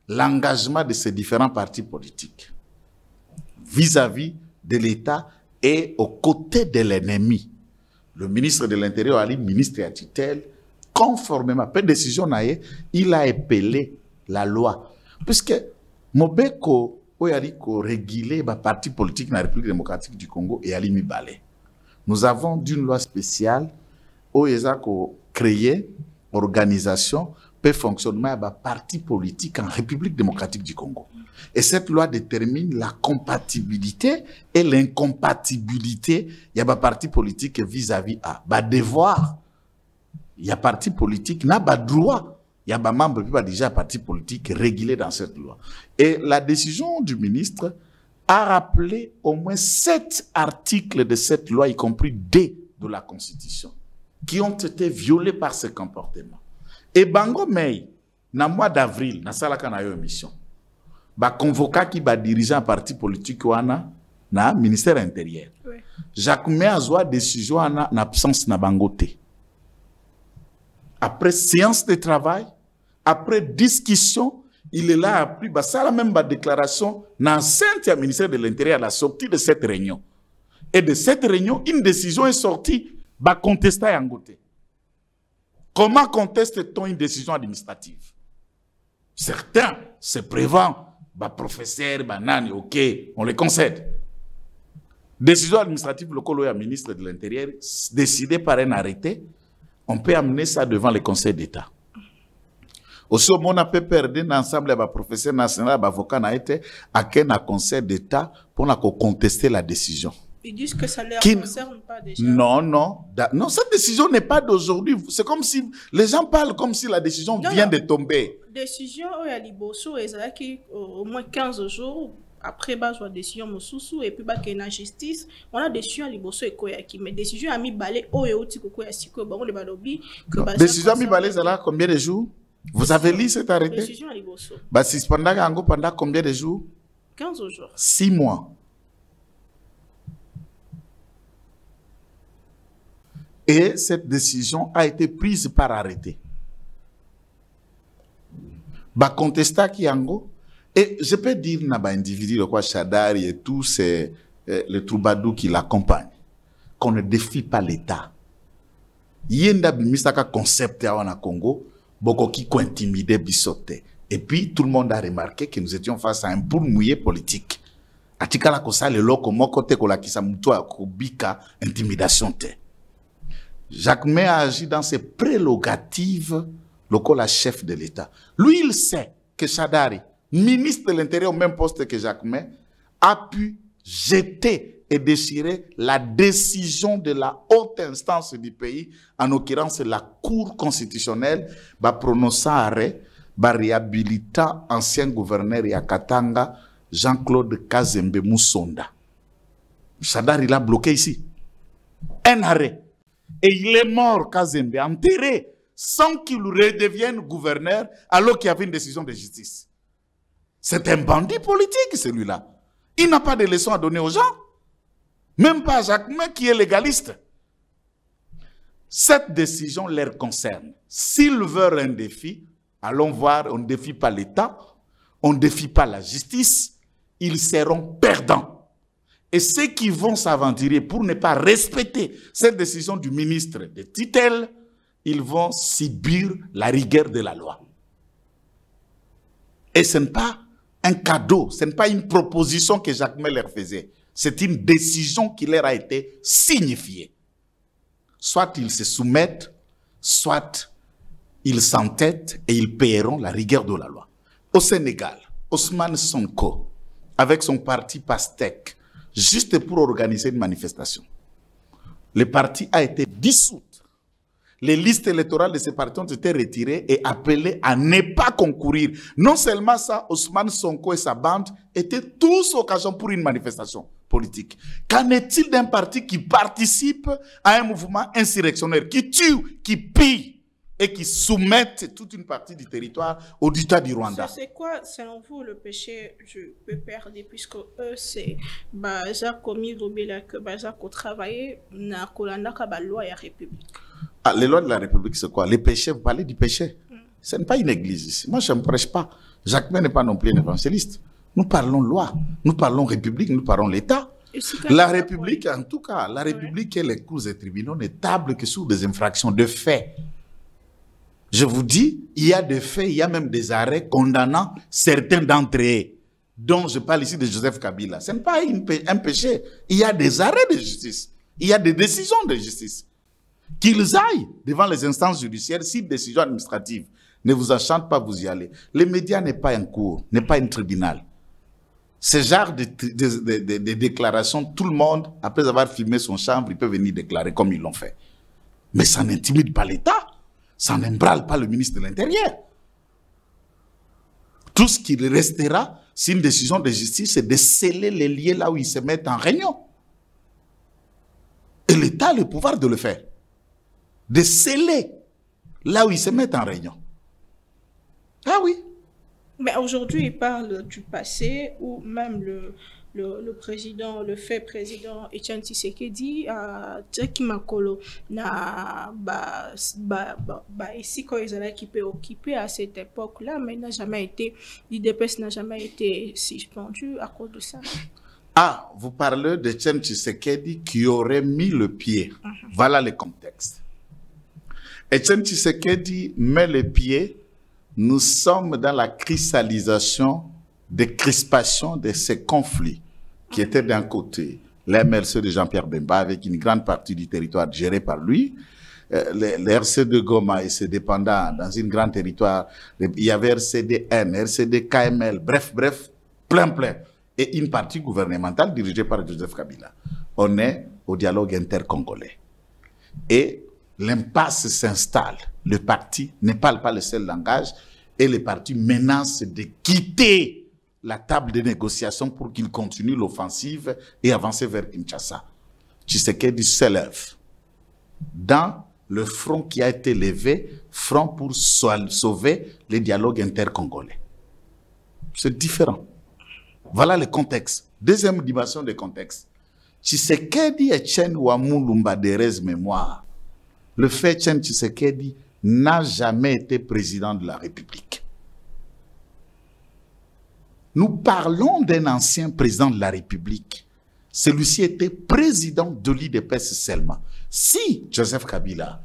l'engagement de ces différents partis politiques vis-à-vis de l'État et aux côtés de l'ennemi, le ministre de l'Intérieur, Ali, ministre à tutelle, conformément, par décision, il a appelé la loi. Puisque Mobeko, il a dit qu'on régulait le parti politique dans la République démocratique du Congo et Alimi Balé. Nous avons d'une loi spéciale où il a créé organisation peut fonctionner à parti politique en République démocratique du Congo. Et cette loi détermine la compatibilité et l'incompatibilité. Il y a un parti politique vis-à-vis à devoir. Il y a parti politique, n'a pas droit. Il y a un membre qui a déjà un parti politique régulé dans cette loi. Et la décision du ministre a rappelé au moins 7 articles de cette loi, y compris D de la Constitution, qui ont été violés par ce comportement. Et Bango Mei, dans le mois d'avril, dans la émission, ba convoqué qui va diriger un parti politique na ministère intérieur. Oui. Jacques Mei a eu décision en absence na Bangote. Après séance de travail, après discussion, il est là appris bah ça la même déclaration dans le ministère de l'Intérieur à la sortie de cette réunion. Et de cette réunion, une décision est sortie bah contester à Bangote. Comment conteste-t-on une décision administrative? Certains se prévendent, bah professeur, bah nani, ok, on les concède. Décision administrative locale au ministre de l'Intérieur, décidée par un arrêté, on peut amener ça devant le Conseil d'État. Aussi, on a pu perdre l'ensemble des professeurs nationaux, des avocats, à un Conseil d'État pour contester la décision. Ils disent que ça ne les concerne pas déjà. Non, non. Non, cette décision n'est pas d'aujourd'hui. C'est comme si les gens parlent comme si la décision vient de tomber. Décision, il y a Liboso, et au moins 15 jours après, la décision Mosusu, et puis la justice, on a décision à Liboso et Koyaki. Mais décision à mi balé, décision à mi balé, ça là combien de jours? Vous avez lu cet arrêté? Décision à Liboso. Bah, si pendant combien de jours? 15 jours. 6 mois. Et cette décision a été prise par arrêté. Bah, contesta Kiango. Et je peux dire, naba individu, le quoi Chadari et tous ces, les troubadours qui l'accompagnent, qu'on ne défie pas l'État. Yenda bimisaka concept à Congo, beaucoup qui intimider bisote. Et puis, tout le monde a remarqué que nous étions face à un boule mouillé politique. Atikala kosa le loko mokote kola kisa mutua kubika intimidation te. Jacques Mei a agi dans ses prérogatives, la chef de l'État. Lui, il sait que Chadari, ministre de l'Intérieur au même poste que Jacques Mei, a pu jeter et déchirer la décision de la haute instance du pays, en l'occurrence la Cour constitutionnelle, prononçant arrêt, réhabilitant ancien gouverneur Yakatanga, Jean-Claude Kazembe Moussonda. Chadari l'a bloqué ici. Un arrêt. Et il est mort, Kazembe, enterré, sans qu'il redevienne gouverneur, alors qu'il y avait une décision de justice. C'est un bandit politique, celui-là. Il n'a pas de leçons à donner aux gens. Même pas Jacques Mei qui est légaliste. Cette décision leur concerne. S'ils veulent un défi, allons voir, on ne défie pas l'État, on ne défie pas la justice, ils seront perdants. Et ceux qui vont s'aventurer pour ne pas respecter cette décision du ministre de tutelle, ils vont subir la rigueur de la loi. Et ce n'est pas un cadeau, ce n'est pas une proposition que Jacques Mei leur faisait. C'est une décision qui leur a été signifiée. Soit ils se soumettent, soit ils s'entêtent et ils paieront la rigueur de la loi. Au Sénégal, Ousmane Sonko, avec son parti PASTEC, juste pour organiser une manifestation. Le parti a été dissous. Les listes électorales de ces partis ont été retirées et appelées à ne pas concourir. Non seulement ça, Ousmane Sonko et sa bande étaient tous occasion pour une manifestation politique. Qu'en est-il d'un parti qui participe à un mouvement insurrectionnaire, qui tue, qui pille et qui soumettent toute une partie du territoire au dictat du Rwanda? C'est quoi, selon vous, le péché je peux perdre, puisque eux, c'est Baza commis que Baza ko travailler na kolanda ka ba loi ya République. Ah, les lois de la République, c'est quoi? Les péchés, vous parlez du péché. Ce n'est pas une église ici. Moi, je ne prêche pas. Jacques Mei n'est pas non plus un évangéliste. Nous parlons loi, nous parlons République, nous parlons l'État. La République, en tout cas, la République et les cours et tribunaux ne tablent que sur des infractions de fait. Je vous dis, il y a des faits, il y a même des arrêts condamnant certains d'entre eux, dont je parle ici de Joseph Kabila. Ce n'est pas un péché. Il y a des arrêts de justice. Il y a des décisions de justice. Qu'ils aillent devant les instances judiciaires, si décision administrative ne vous enchante pas, vous y allez. Les médias n'est pas un cour, n'est pas un tribunal. Ce genre de déclarations, tout le monde, après avoir filmé son chambre, il peut venir déclarer comme ils l'ont fait. Mais ça n'intimide pas l'État. Ça n'embrale pas le ministre de l'Intérieur. Tout ce qui restera, c'est une décision de justice, c'est de sceller les liens là où ils se mettent en réunion. Et l'État a le pouvoir de le faire. De sceller là où ils se mettent en réunion. Ah oui. Mais aujourd'hui, il parle du passé où même le président, le fait président Etienne Tshisekedi a Jackie Makolo na ici quand ils allaient occupé à cette époque-là, mais n'a jamais été, l'IDPS n'a jamais été suspendu à cause de ça. Ah, vous parlez d'Etienne Tshisekedi qui aurait mis le pied. Voilà le contexte. Etienne Tshisekedi met le pied. Nous sommes dans la cristallisation des crispations de ces conflits qui étaient d'un côté les MLC de Jean-Pierre Bemba avec une grande partie du territoire géré par lui, les RC de Goma et ses dépendants dans une grande territoire, il y avait RCDN, RCD KML, bref, plein. Et une partie gouvernementale dirigée par Joseph Kabila. On est au dialogue intercongolais. Et l'impasse s'installe. Le parti ne parle pas le seul langage et le parti menace de quitter la table de négociation pour qu'il continue l'offensive et avancer vers Kinshasa. Tshisekedi s'élève dans le front qui a été levé, front pour sauver les dialogues intercongolais. C'est différent. Voilà le contexte. Deuxième dimension de contexte. Tshisekedi Etienne Wamulumba Derez mémoire. Le fait Etienne Tshisekedi n'a jamais été président de la République. Nous parlons d'un ancien président de la République. Celui-ci était président de l'IDPS seulement. Si Joseph Kabila,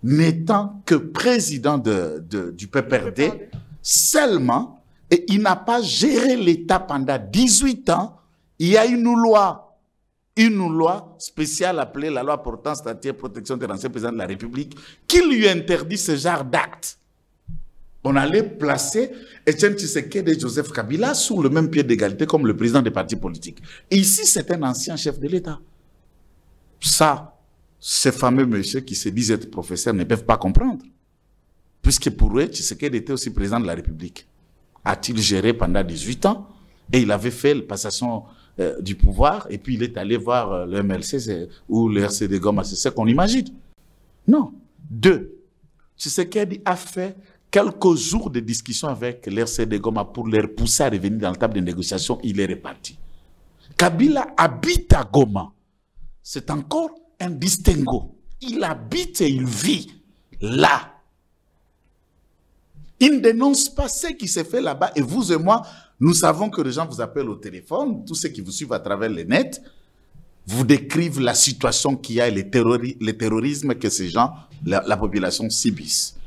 n'étant que président du PPRD seulement, et il n'a pas géré l'État pendant 18 ans, il y a une loi spéciale appelée la loi portant statut et protection des anciens présidents de la République qui lui interdit ce genre d'actes. On allait placer Etienne Tshisekedi et Joseph Kabila sur le même pied d'égalité comme le président des partis politiques. Et ici, c'est un ancien chef de l'État. Ça, ces fameux messieurs qui se disent être professeurs ne peuvent pas comprendre. Puisque pour eux, Tshisekedi était aussi président de la République. A-t-il géré pendant 18 ans et il avait fait la passation du pouvoir et puis il est allé voir le MLC ou le RCD Goma, c'est ce qu'on imagine. Non. 2. Tshisekedi a fait quelques jours de discussion avec le RCD Goma pour les pousser à revenir dans la table de négociation, il est reparti. Kabila habite à Goma. C'est encore un distinguo. Il habite et il vit là. Il ne dénonce pas ce qui se fait là-bas. Et vous et moi, nous savons que les gens vous appellent au téléphone, tous ceux qui vous suivent à travers le net, vous décrivent la situation qu'il y a et le terrorisme que ces gens, la population subissent.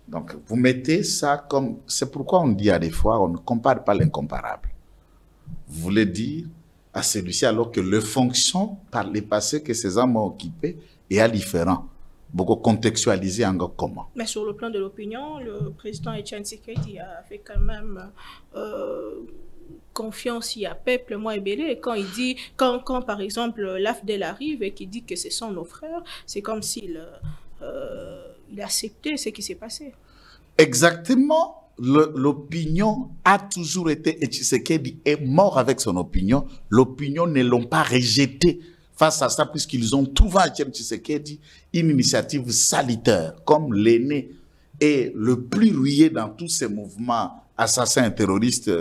Donc, vous mettez ça comme... C'est pourquoi on dit à des fois, on ne compare pas l'incomparable. Vous voulez dire à celui-ci alors que le fonction par le passé que ces hommes ont occupé est différent. Beaucoup contextualisé encore comment. Mais sur le plan de l'opinion, le président Etienne Tshisekedi a fait quand même confiance à peuple moins belé. Quand il dit, quand par exemple l'AFDEL arrive et qu'il dit que ce sont nos frères, c'est comme s'il il acceptait ce qui s'est passé. Exactement. L'opinion a toujours été, et Tshisekedi est mort avec son opinion. L'opinion ne l'ont pas rejeté. Face à ça, puisqu'ils ont trouvé à Etienne Tshisekedi une initiative salutaire, comme l'aîné et le plus rouillé dans tous ces mouvements assassins et terroristes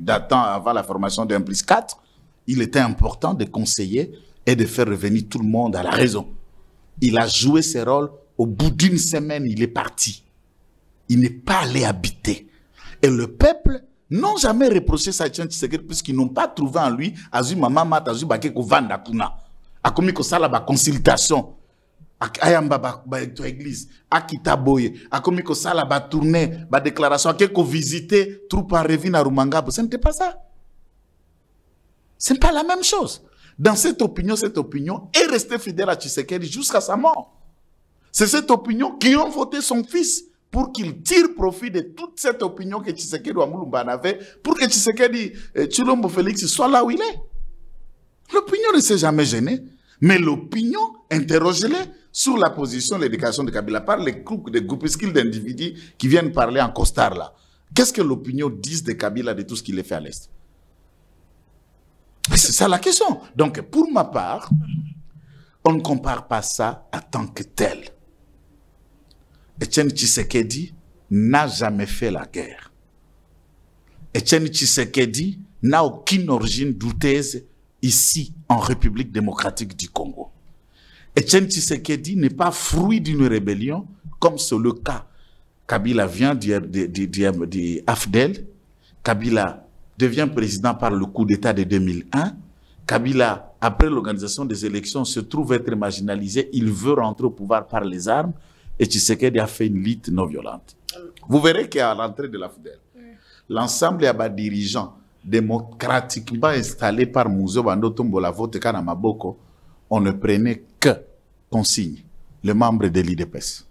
datant avant la formation d'un plus 4, il était important de conseiller et de faire revenir tout le monde à la raison. Il a joué ses rôles. Au bout d'une semaine, il est parti. Il n'est pas allé habiter. Et le peuple n'ont jamais reproché ça à Etienne Tshisekedi puisqu'ils n'ont pas trouvé en lui Azu Mama Mata Azu Bakeko Vanda Kuna. A commis que ça la consultation ayamba ba église akita boye akomi ko sala ba tourner ba déclaration ko visiter troupe en revue na Rumangabo. Ce n'était pas ça. Ce n'est pas la même chose. Dans cette opinion est restée fidèle à Tshisekedi jusqu'à sa mort. C'est cette opinion qui ont voté son fils pour qu'il tire profit de toute cette opinion que Tshisekedi Wamulumba avait, pour que Tshisekedi Tshilombo Félix soit là où il est. L'opinion ne s'est jamais gênée, mais l'opinion, interrogez-les sur la position de l'éducation de Kabila par les groupuscules d'individus qui viennent parler en costard là. Qu'est-ce que l'opinion dit de Kabila, de tout ce qu'il a fait à l'Est? C'est ça la question. Donc, pour ma part, on ne compare pas ça en tant que tel. Etienne Tshisekedi n'a jamais fait la guerre. Etienne Tshisekedi n'a aucune origine douteuse ici, en République démocratique du Congo. Etienne Tshisekedi n'est pas fruit d'une rébellion, comme c'est le cas. Kabila vient d'Afdel. Kabila devient président par le coup d'État de 2001. Kabila, après l'organisation des élections, se trouve être marginalisé. Il veut rentrer au pouvoir par les armes. Et Tshisekedi a fait une lutte non violente. Vous verrez qu'à l'entrée de l'Afdel, l'ensemble des dirigeants démocratiquement installés par Mouzo Bandotombo la vote Kanamaboko, on ne prenait que consigne, le membre de l'IDPS.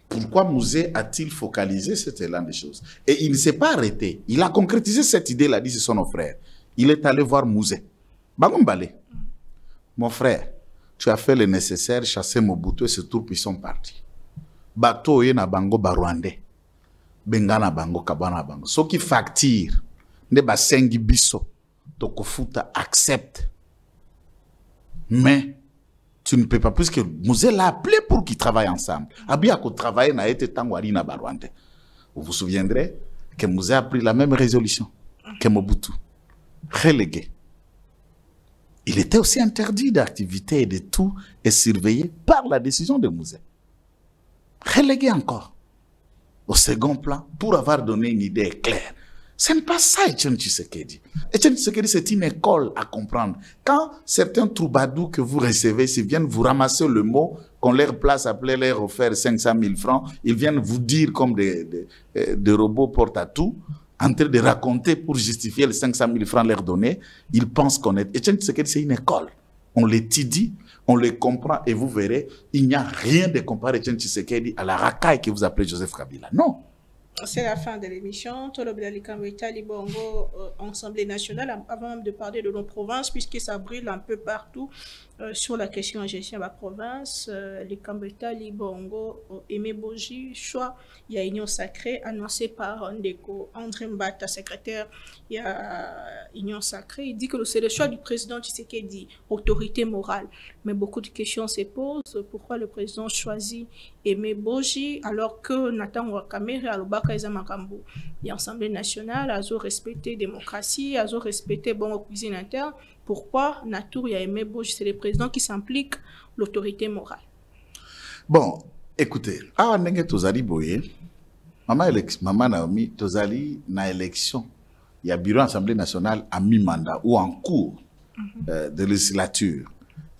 Pourquoi Mouzé a-t-il focalisé cet élan des choses? Et il ne s'est pas arrêté. Il a concrétisé cette idée, il a dit, ce sont nos frères. Il est allé voir Mouzé. Bagombale, mon frère, tu as fait le nécessaire, chasser Mobutu et ce tour, puis ils sont partis. Bato na bango barwandais. Bengana bango kabana bango. Ce qui facture, ne basengi biso, tokofuta accepte. Mais tu ne peux pas, puisque Mouzé l'a appelé pour qu'ils travaillent ensemble. Abia ko travailler na été tangwari na barwandais. Vous vous souviendrez que Mouzé a pris la même résolution que Mobutu. Relégué. Il était aussi interdit d'activité et de tout et surveillé par la décision de Mouzé. Relégué encore au second plan pour avoir donné une idée claire. Ce n'est pas ça, Etienne Tshisekedi. Etienne Tshisekedi, c'est une école à comprendre. Quand certains troubadours que vous recevez, s'ils viennent vous ramasser le mot, qu'on leur place, appelez leur offert 500 000 francs, ils viennent vous dire comme des robots porte à tout, en train de raconter pour justifier les 500 000 francs leur donner, ils pensent qu'on est... Etienne Tshisekedi, c'est une école. On l'étudie, on le comprend et vous verrez, il n'y a rien de comparé Etienne Tshisekedi à la racaille que vous appelez Joseph Kabila. Non. C'est la fin de l'émission. Bongo, Assemblée nationale, avant même de parler de nos provinces, puisque ça brille un peu partout sur la question de gestion de la province, les Kambeta, Libongo, Aimé Boji, choix, il y a Union Sacrée annoncée par Ndeko, André Mbata, secrétaire, il y a Union Sacrée, il dit que c'est le choix du président Tshisekedi, autorité morale. Mais beaucoup de questions se posent. Pourquoi le président choisit Aimé Boji alors que Nathan Wakame et Alobaka Ezamakambu, l'Assemblée nationale a respecté la démocratie, a respecté bon cuisine interne. Pourquoi Natour y a Aimé Boji, c'est le président qui s'implique l'autorité morale? Bon, écoutez, à Nenge Tozali Boye, Maman Naomi, Tozali na élection, il y a bureau Assemblée nationale à mi-mandat ou en cours de législature.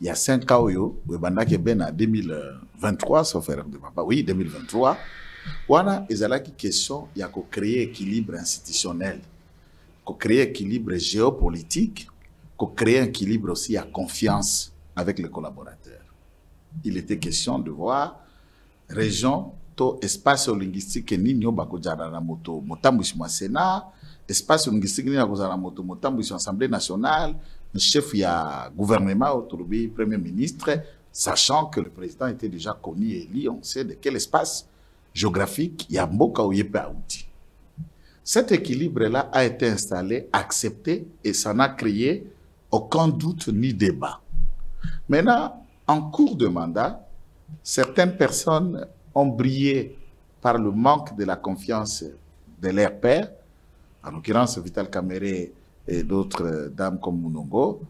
Il y a 5 ans, Webanda Keben en 2023, sauf erreur de papa, oui, 2023, wana ezalaki question, il y a qu'à créer équilibre institutionnel, qu'à créer équilibre géopolitique, qu'à créer équilibre aussi à confiance avec les collaborateurs. Il était question de voir région, to espace linguistique ni nyo bako jara moto motambushi mwa Sénat, espace linguistique ni bako jara moto motambushi Assemblée nationale, le chef ya gouvernement autorobi premier ministre, sachant que le président était déjà connu et élu, on sait de quel espace géographique il y a Mboka ou Yepe Aouti. Cet équilibre-là a été installé, accepté et ça n'a créé aucun doute ni débat. Maintenant, en cours de mandat, certaines personnes ont brillé par le manque de la confiance de leurs pairs, en l'occurrence Vital Kamerhe et d'autres dames comme Mounongo,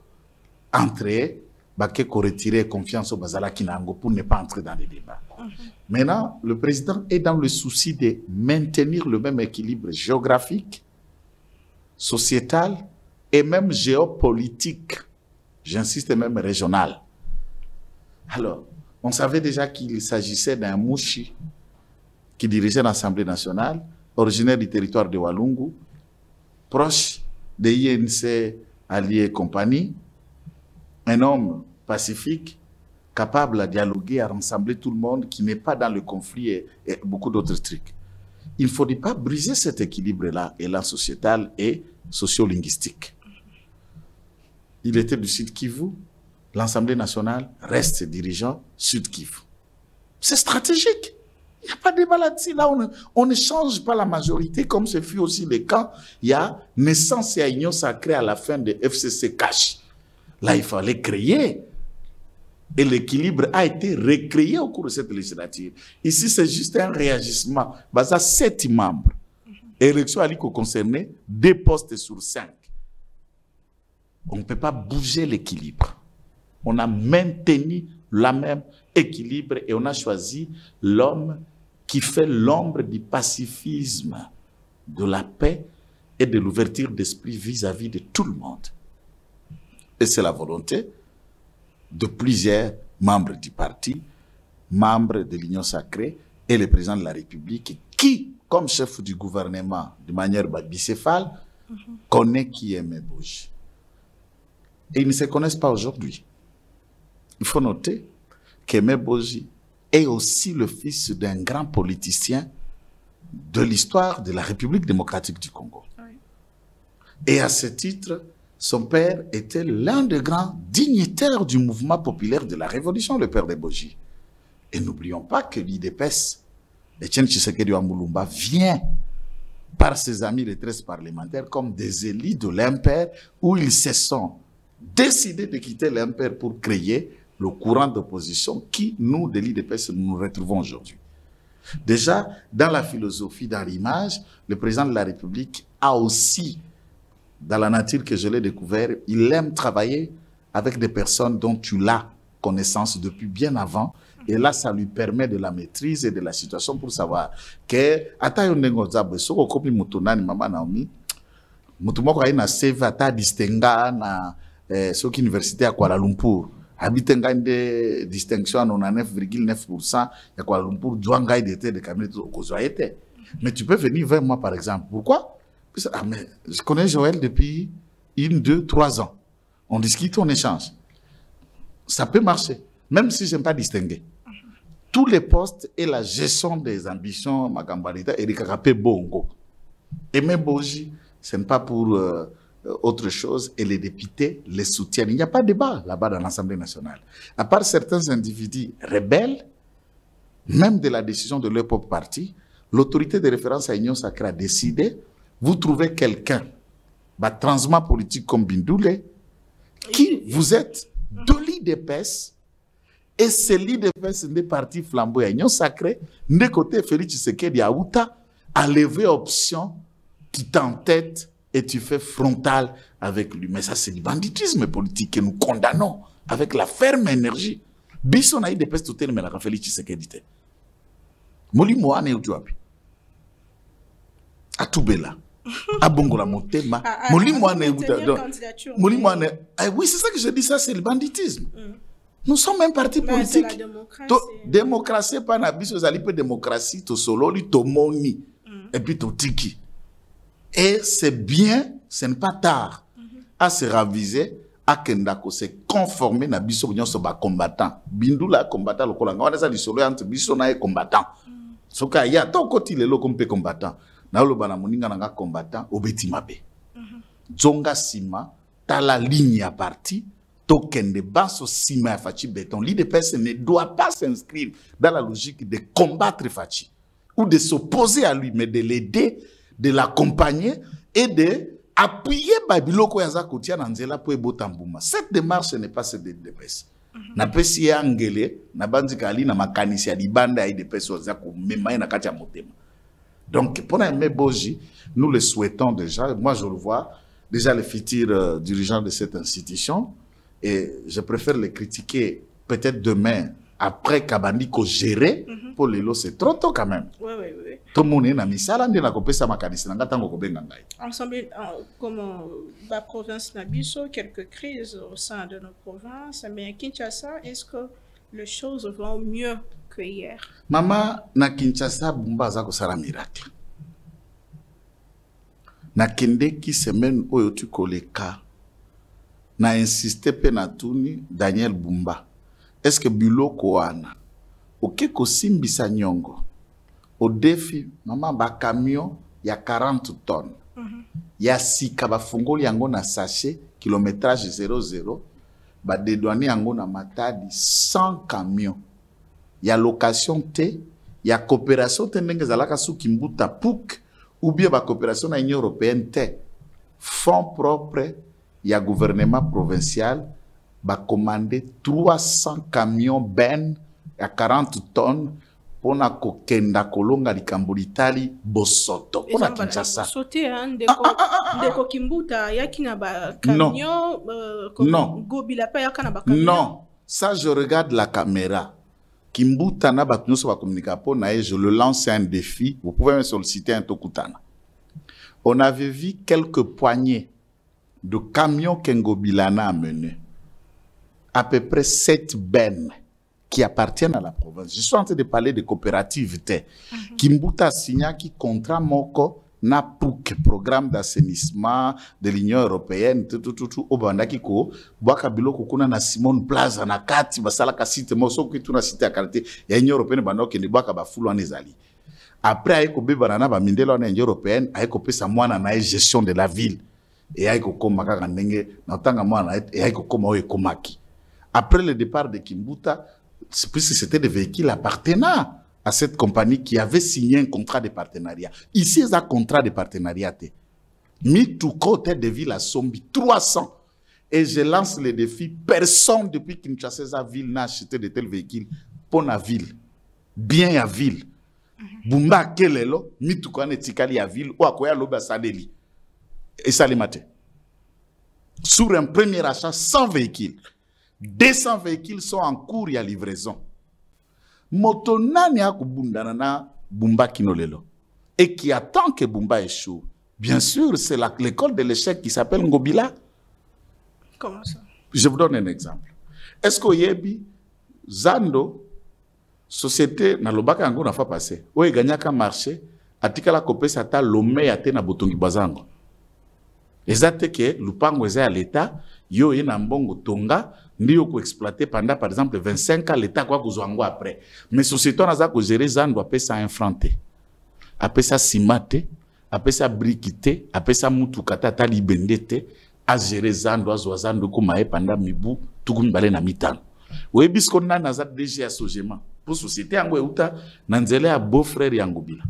entrer, Bakeko retirer confiance au Bazala Kinango pour ne pas entrer dans les débats. Maintenant, le président est dans le souci de maintenir le même équilibre géographique, sociétal et même géopolitique, j'insiste même régional. Alors, On savait déjà qu'il s'agissait d'un Mouchi qui dirigeait l'Assemblée nationale, originaire du territoire de Walungu, proche de INC Alliés et compagnie, un homme pacifique, capable de dialoguer, à rassembler tout le monde, qui n'est pas dans le conflit et beaucoup d'autres trucs. Il ne faudrait pas briser cet équilibre-là, élan sociétal et sociolinguistique. Il était du Sud Kivu, l'Assemblée nationale reste dirigeant Sud Kivu. C'est stratégique. Il n'y a pas de débat là-dessus. Là, on ne change pas la majorité, comme ce fut aussi le cas. Il y a naissance et union sacrée à la fin de FCC Cash. Là, il fallait créer. Et l'équilibre a été recréé au cours de cette législature. Ici, c'est juste un réagissement. Basé à 7 membres. Élection à l'ICO concernée, 2 postes sur 5. On ne peut pas bouger l'équilibre. On a maintenu le même équilibre et on a choisi l'homme qui fait l'ombre du pacifisme, de la paix et de l'ouverture d'esprit vis-à-vis de tout le monde. Et c'est la volonté de plusieurs membres du parti, membres de l'Union sacrée et le président de la République qui, comme chef du gouvernement de manière bicéphale, connaît qui est Meboji. Et ils ne se connaissent pas aujourd'hui. Il faut noter que Meboji est aussi le fils d'un grand politicien de l'histoire de la République démocratique du Congo. Oui. Et à ce titre, son père était l'un des grands dignitaires du mouvement populaire de la Révolution, le père de Boji. Et n'oublions pas que l'IDPS, Etienne Tshisekedi Wamulumba, vient par ses amis les 13 parlementaires comme des élites de l'impair où ils se sont décidés de quitter l'impair pour créer le courant d'opposition qui, nous, de l'IDPS, nous retrouvons aujourd'hui. Déjà, dans la philosophie, dans l'image, le président de la République a aussi, dans la nature que je l'ai découvert, il aime travailler avec des personnes dont tu as connaissance depuis bien avant. Et là, ça lui permet de la maîtrise et de la situation pour savoir que, université à Kuala Lumpur, habite des distinctions à 99,9%, et Kuala Lumpur, Djouanga était de cabinet de. Mais tu peux venir vers moi, par exemple. Pourquoi? Ah, mais je connais Joël depuis 1, 2, 3 ans. On discute, on échange. Ça peut marcher, même si je n'aime pas distinguer. Tous les postes et la gestion des ambitions, Magambarita, et Rikakape Bongo. Et même Boji, ce n'est pas pour autre chose, et les députés les soutiennent. Il n'y a pas de débat là-bas dans l'Assemblée nationale. À part certains individus rebelles, même de la décision de leur propre parti, l'autorité de référence à l'Union sacrée a décidé, vous trouvez quelqu'un, transman politique comme Bindoulé, qui vous êtes de l'IDPS, et c'est l'IDPS des partis flamboyants à l'Union sacrée, de côté Félix Tshisekedi Aouta, a levé option qui t'entête et tu fais frontal avec lui. Mais ça, c'est du banditisme politique que nous condamnons avec la ferme énergie. Bisson a IDPS tout le monde a Félix Tshisekedi. Moli Moane ou Djouabi. A Toubela. A Bongola Motema. Moli Moane ou Moli Moane. Oui, c'est ça que je dis, ça, c'est le banditisme. Nous sommes un parti politique. C'est la démocratie. Démocratie, pas na biso, zali pe démocratie, to sololi, to moni, et puis to tiki. Et c'est bien, ce n'est pas tard, à se raviser, à kendako, se conformer na biso, nyon soba combattant. Bindu la combattant, le kolanga, on a ça du solo, entre biso na combattant. Soka, ya, ton côté, le lo kompe combattant. Na lo bana moninga nanga combattant, obeti mabe. Zonga sima, ta la ligne à parti, token de basso sima Fachi béton. L'IDPS ne doit pas s'inscrire dans la logique de combattre Fachi ou de s'opposer à lui, mais de l'aider, de l'accompagner et de appuyer Babiloko Yazakotia Nanzela pour Ebotambuma. Cette démarche n'est pas celle de l'IDPS. Na pesi angele, na banzi kali na makanisi ya libanda ya IDPS ozako memaye na kati ya motema. Donc, pour un Meboji, nous le souhaitons déjà. Moi, je le vois déjà le futur dirigeant de cette institution. Et je préfère les critiquer peut-être demain, après Kabandiko géré, pour les lots, c'est trop tôt quand même. Oui. Tout le monde est dans le Ensemble, comme la province Nabiso, quelques crises au sein de nos provinces, mais à Kinshasa, est-ce que les choses vont mieux que hier. Mama, na Kinshasa, Bumba aza kosala miracle. Na kende ki semaine oyo tu koleka. Na insisté pe na tuni Daniel Bumba. Est-ce que biloko wana oke kosimbisa nyongo au défi mama ba camion ya 40 tonnes. Ya sika ba fungoli yango na sachet kilométrage 00 ba dédouaner yango na matadi 100 camions. Ya location te, ya coopération te ndenge zalaka su kimbuta puk ou bien ba coopération na Union européenne te. Fonds propre ya gouvernement provincial ba commandé 300 camions ben à 40 tonnes pour na kokenda kolonga likambo litali bosoto pour na Kinshasa. Bosote ndeko kimbuta yaki na ba camion non. Gobila pa yaka na ba camion. Non, ça je regarde la caméra. Kimbuta na ba nyonso ba communiquer pour na je le lance un défi, vous pouvez me solliciter un tokutana. On avait vu quelques poignées de camions qu'Engobilana a menés. À peu près 7 bennes qui appartiennent à la province. Je suis en train de parler de coopératives. Kimbuta signa qui contrat moko na PUC, programme d'assainissement de l'Union européenne, tout au bandaki ko boaka biloko kuna na Simone Plaza na kati basala ka site moso ki tuna site ya qualité ya Union européenne bandoke ne boaka ba fulu anezali. Après ayeko bebana na ba mindelo na Union européenne ayeko pesa mwana na gestion de la ville et ayeko koma kaka ndenge na tanga mwana et ayeko koma oye komaki. Après le départ de Kimbuta, puisque c'était des véhicules appartenant à cette compagnie qui avait signé un contrat de partenariat. Ici, il y a un contrat de partenariat. Mis tout côté de ville à Sombi, 300. Et je lance le défi. Personne depuis Kinshasa ville n'a acheté de tels véhicules pour la ville. Bien à ville. Bumba kelelo, mis tout côté tikali à ville, ou à quoi l'oba sadeli. Et ça les maté. Sur un premier achat, 100 véhicules. 200 véhicules sont en cours et à livraison. Motonani a kubundana na Bumba Kinolelo. Et qui attend que Bumba échoue. Bien sûr, c'est l'école de l'échec qui s'appelle Ngobila. Comment ça? Je vous donne un exemple. Est-ce que Yebi, Zando, société, na lobaka yango na fa passé, ou gagné marché, atika la copé sata lomé ate na botongi bazango. Exacte que lupango eza à l'État, yo yena mbongo tonga, ndiyo ko exploiter pendant par exemple 25 ans l'État quoi kuzwango après. Mais société na za ko gérer Zando apé ça infranté. Apé ça simate, apé ça briquité, apé ça mutukata ta libendete, a gérer Zando azwa Zando kuma e pendant mibu tukumi bale na mitano. Ou ebisko na za DG associement. Pour société yango euta nanzele a beau-frère Yangobila.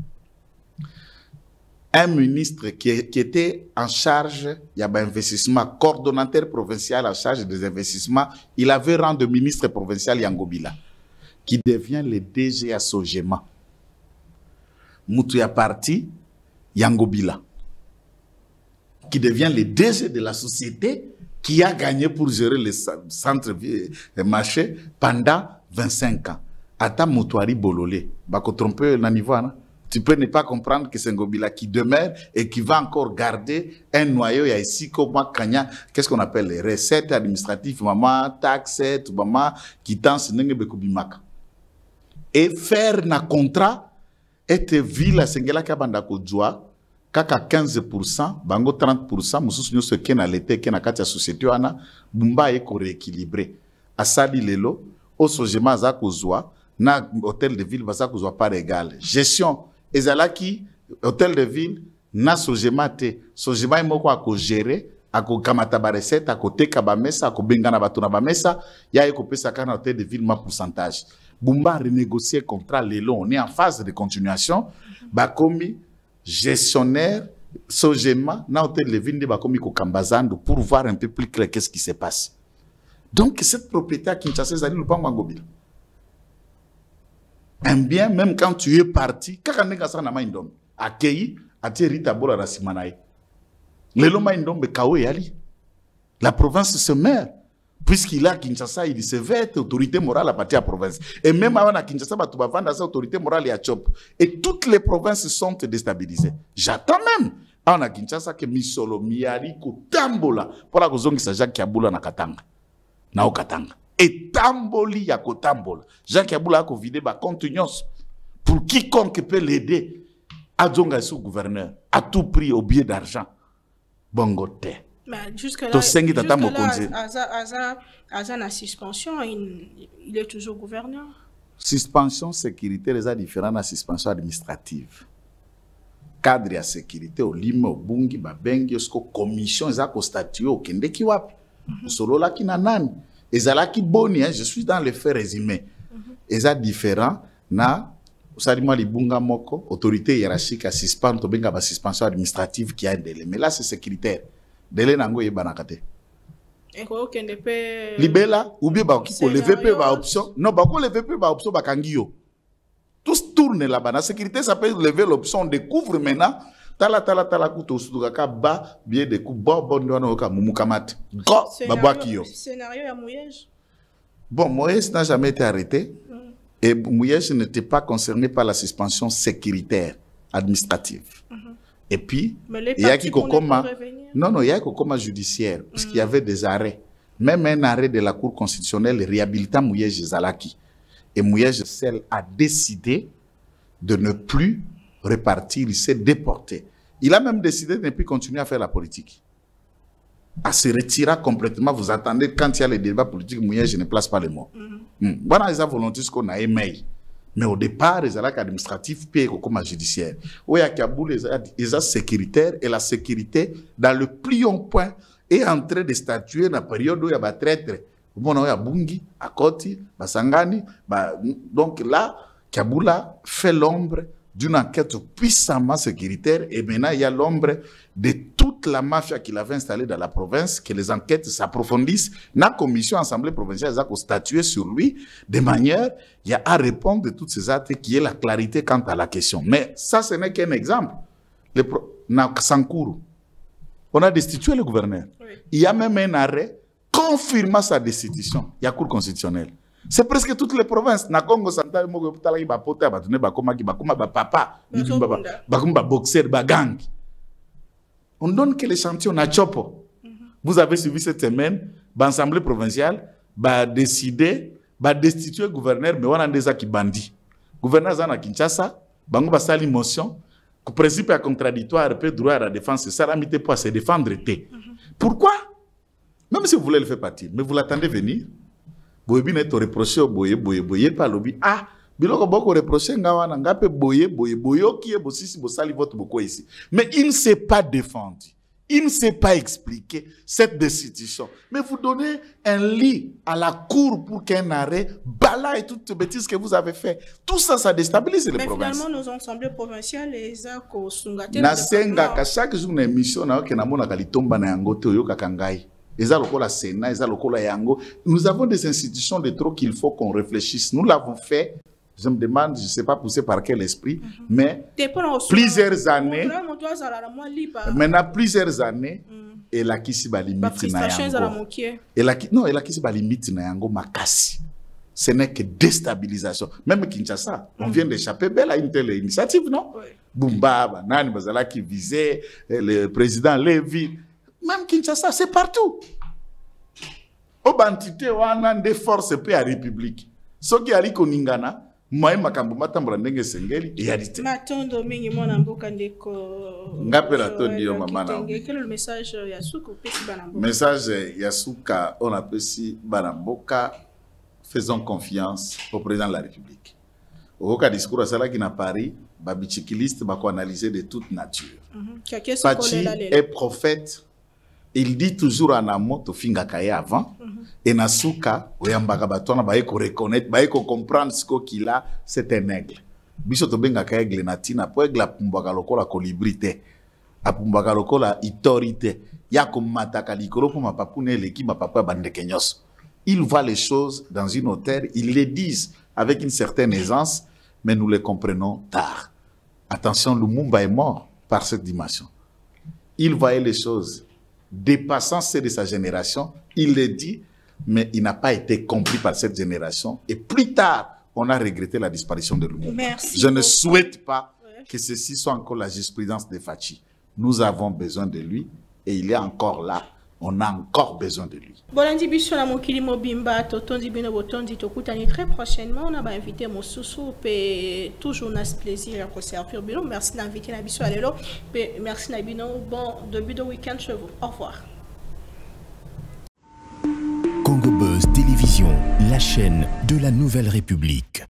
Un ministre qui était en charge, il y a un investissement, coordonnateur provincial en charge des investissements, il avait rang de ministre provincial Yangobila, qui devient le DG à Sogema. Moutuya parti, Yangobila, qui devient le DG de la société qui a gagné pour gérer les centres marchés pendant 25 ans. Ata Moutouari Bololé, bako tromper na niveau, hein? Tu peux ne pas comprendre que c'est Ngobila qui demeure et qui va encore garder un noyau. Il y a ici, comme Kanya, qu'est-ce qu'on appelle les recettes administratives, maman, taxes, maman, quittance, n'engebekubimaka. Et faire un contrat, et ville à Sengela Kabanda Kodjoa, kaka 15%, bango 30%, moussous nous ce qui n'a l'été, qui n'a qu'à société, ana, bumba est rééquilibré. À Sali Lelo, au Sojema Zakozwa, na hôtel de ville, Vazakozwa par égal. Gestion. Ezalaki, hôtel de ville, na Sojema te. Sojema est moko à gérer, à kamata ba recette, à côté kabamesa, à bengana batuna bamesa, ya eko pesa kana hôtel de ville ma pourcentage. Bumba renégocier contrat lelo, on est en phase de continuation. Bakomi gestionnaire Sojema na hôtel de ville de bakomi ko kambazando pour voir un peu plus clair qu'est-ce qui se passe. Donc cette propriété à Kinshasa zali lupango Ngobila. Un bien, même quand tu es parti, la province se meurt. Puisqu'il a Kinshasa, il se veut être autorité morale à partir de la province. Et même avant à Kinshasa, tu vas vendre sa autorité morale et à Chop. Et toutes les provinces sont déstabilisées. J'attends même. On a Kinshasa que Misolo, Miari, Tambola, pour la raison que ça Jacques Kiaboula na Katanga. Na Okatanga. et tamboli ya kotambola. Jacques Aboula a vidé ba contenance pour quiconque peut l'aider à zonga sous gouverneur à tout prix au billet d'argent. Bongote. Mais jusque-là, Aza la suspension, il est toujours gouverneur. Suspension sécurité, les a différents à suspension administrative. Cadre à sécurité, au lime, au bungi, babengi, jusqu'aux commissions, ils ont statué au kende ki wapi. Solo la ki nanani. Ils ont la ki boni, je suis dans le fait résumé. Ils ont différents na, usalima li bunga moko, autorité hiérarchique à suspendre, benga ba suspension administrative qui a un délai. Mais là, c'est sécuritaire. Délai nango yebanakate. Libela, ou bien bah qui lever peu ba option. Non, bah lever peu ba option ba kangio. Tous tournent là-bas. La sécurité, ça peut lever l'option. On découvre maintenant. Tala kuto sudugaka ba bien de coups bon oka mumukamat. Go babwa kiyo. Scénario à Mouyej. Bon, Mouyej n'a jamais été arrêté et Mouyej n'était pas concerné par la suspension sécuritaire administrative. Et puis il y a qui kokoma non, il y a kokoma judiciaire parce qu'il y avait des arrêts. Même un arrêt de la Cour constitutionnelle réhabilitant Mouyej Zalaki. Et Mouyej Sel a décidé de ne plus repartir, il s'est déporté. Il a même décidé de ne plus continuer à faire la politique. À se retirer complètement, vous attendez, quand il y a les débats politiques, Mouyej ne place pas les mots. Voilà les volontés qu'on a aimé. Mais au départ, les actes administratifs payent comme judiciaire. Où il y a Kaboul, les actes sécuritaires et la sécurité, dans le plus haut point, est en train de statuer dans la période où il y a des traîtres. Bon, il y a Bungi, Akoti, Basangani. Donc là, Kaboula fait l'ombre d'une enquête puissamment sécuritaire et maintenant il y a l'ombre de toute la mafia qu'il avait installée dans la province, que les enquêtes s'approfondissent. La commission assemblée provinciale a statué sur lui de manière il y a à répondre de toutes ces actes qui est la clarité quant à la question. Mais ça, ce n'est qu'un exemple. Sankuru, on a destitué le gouverneur. Oui. Il y a même un arrêt confirmant sa destitution. Il y a Cour constitutionnelle. C'est presque toutes les provinces. Na Congo Central, on donne que l'échantillon na chopo. Vous avez suivi cette semaine, l'Assemblée provinciale va décider, va destituer le gouverneur, mais on a des qui bandit. Gouverneur Zana Kinshasa, bango va sali motion, que principe est contradictoire, peut droit à la défense, ça la mité pour se défendre. Pourquoi? Même si vous voulez le faire partir, mais vous l'attendez venir. Vous avez reproché au boye par lobby. Ah, biloko boko reproché ngawana ngape boye qui est bossi bosali votre boko ici. Mais il ne s'est pas défendu. Il ne s'est pas expliqué cette destitution. Mais vous donnez un lit à la cour pour qu'un arrêt balaye toutes les bêtises que vous avez fait. Tout ça, ça déstabilise les provinces. Mais finalement, nos assemblées provinciales, les accords sont gâtés. Nasenga, chaque jour, une émission, na oke na mona kalitomba na yangote oyo kakangai. Nous avons des institutions de trop qu'il faut qu'on réfléchisse. Nous l'avons fait. Je me demande, je ne sais pas poussé par quel esprit, mais plusieurs années. Maintenant, plusieurs années, et la kisi ba limite na yango. Non, et la kisi ba limite na yango makasi. Ce n'est que déstabilisation. Même Kinshasa, on vient d'échapper belle à une telle initiative, non? Bumba, Nani Bazala qui visait le président Lévy. Même Kinshasa, c'est partout. Au bantité, on a des forces paix à la République. Ce qui a dit qu'on ingana, moi, ma kambo matambra ndenge sengeli, et yadite. Matondo mingi mona mboka ndeko. Ngapela to dio mamana. Quel est le message Yasuka pesi banamboka? Message Yasuka, on a pesi banamboka. Faisons confiance au président de la République. Au cas discours à cela qui n'a Paris, babichikiliste, bako analyser de toute nature. Pachi est prophète. Il dit toujours en amont, to finga kaya avant, et Nasuka, oyambaka batona, baeko reconnaître, baeko comprendre ce qu'il a, c'est un aigle. Biso to benga kaya aigle natina, po aigle apumbaka lokola kolibrite, apumbaka lokola itorite, yako mataka likolo po mapapune leki mapapa bandekenyos. Ils voient les choses dans une hauteur, ils les disent avec une certaine aisance, mais nous les comprenons tard. Attention, Lumumba est mort par cette dimension. Il voyait les choses dépassant celles de sa génération, il les dit, mais il n'a pas été compris par cette génération. Et plus tard, on a regretté la disparition de Lumumba. Merci Je ne souhaite pas que ceci soit encore la jurisprudence de Fachi. Nous avons besoin de lui et il est encore là on a encore besoin de lui. Bolandi biso na mokili mobimba totondi bino botondi tokutani très prochainement on a invité Mosusu pe toujours na plaisir à servir bino. Merci d'inviter na biso alelo pe merci na bino bon début de week-end chez vous. Au revoir. Congo Buzz Télévision, la chaîne de la Nouvelle République.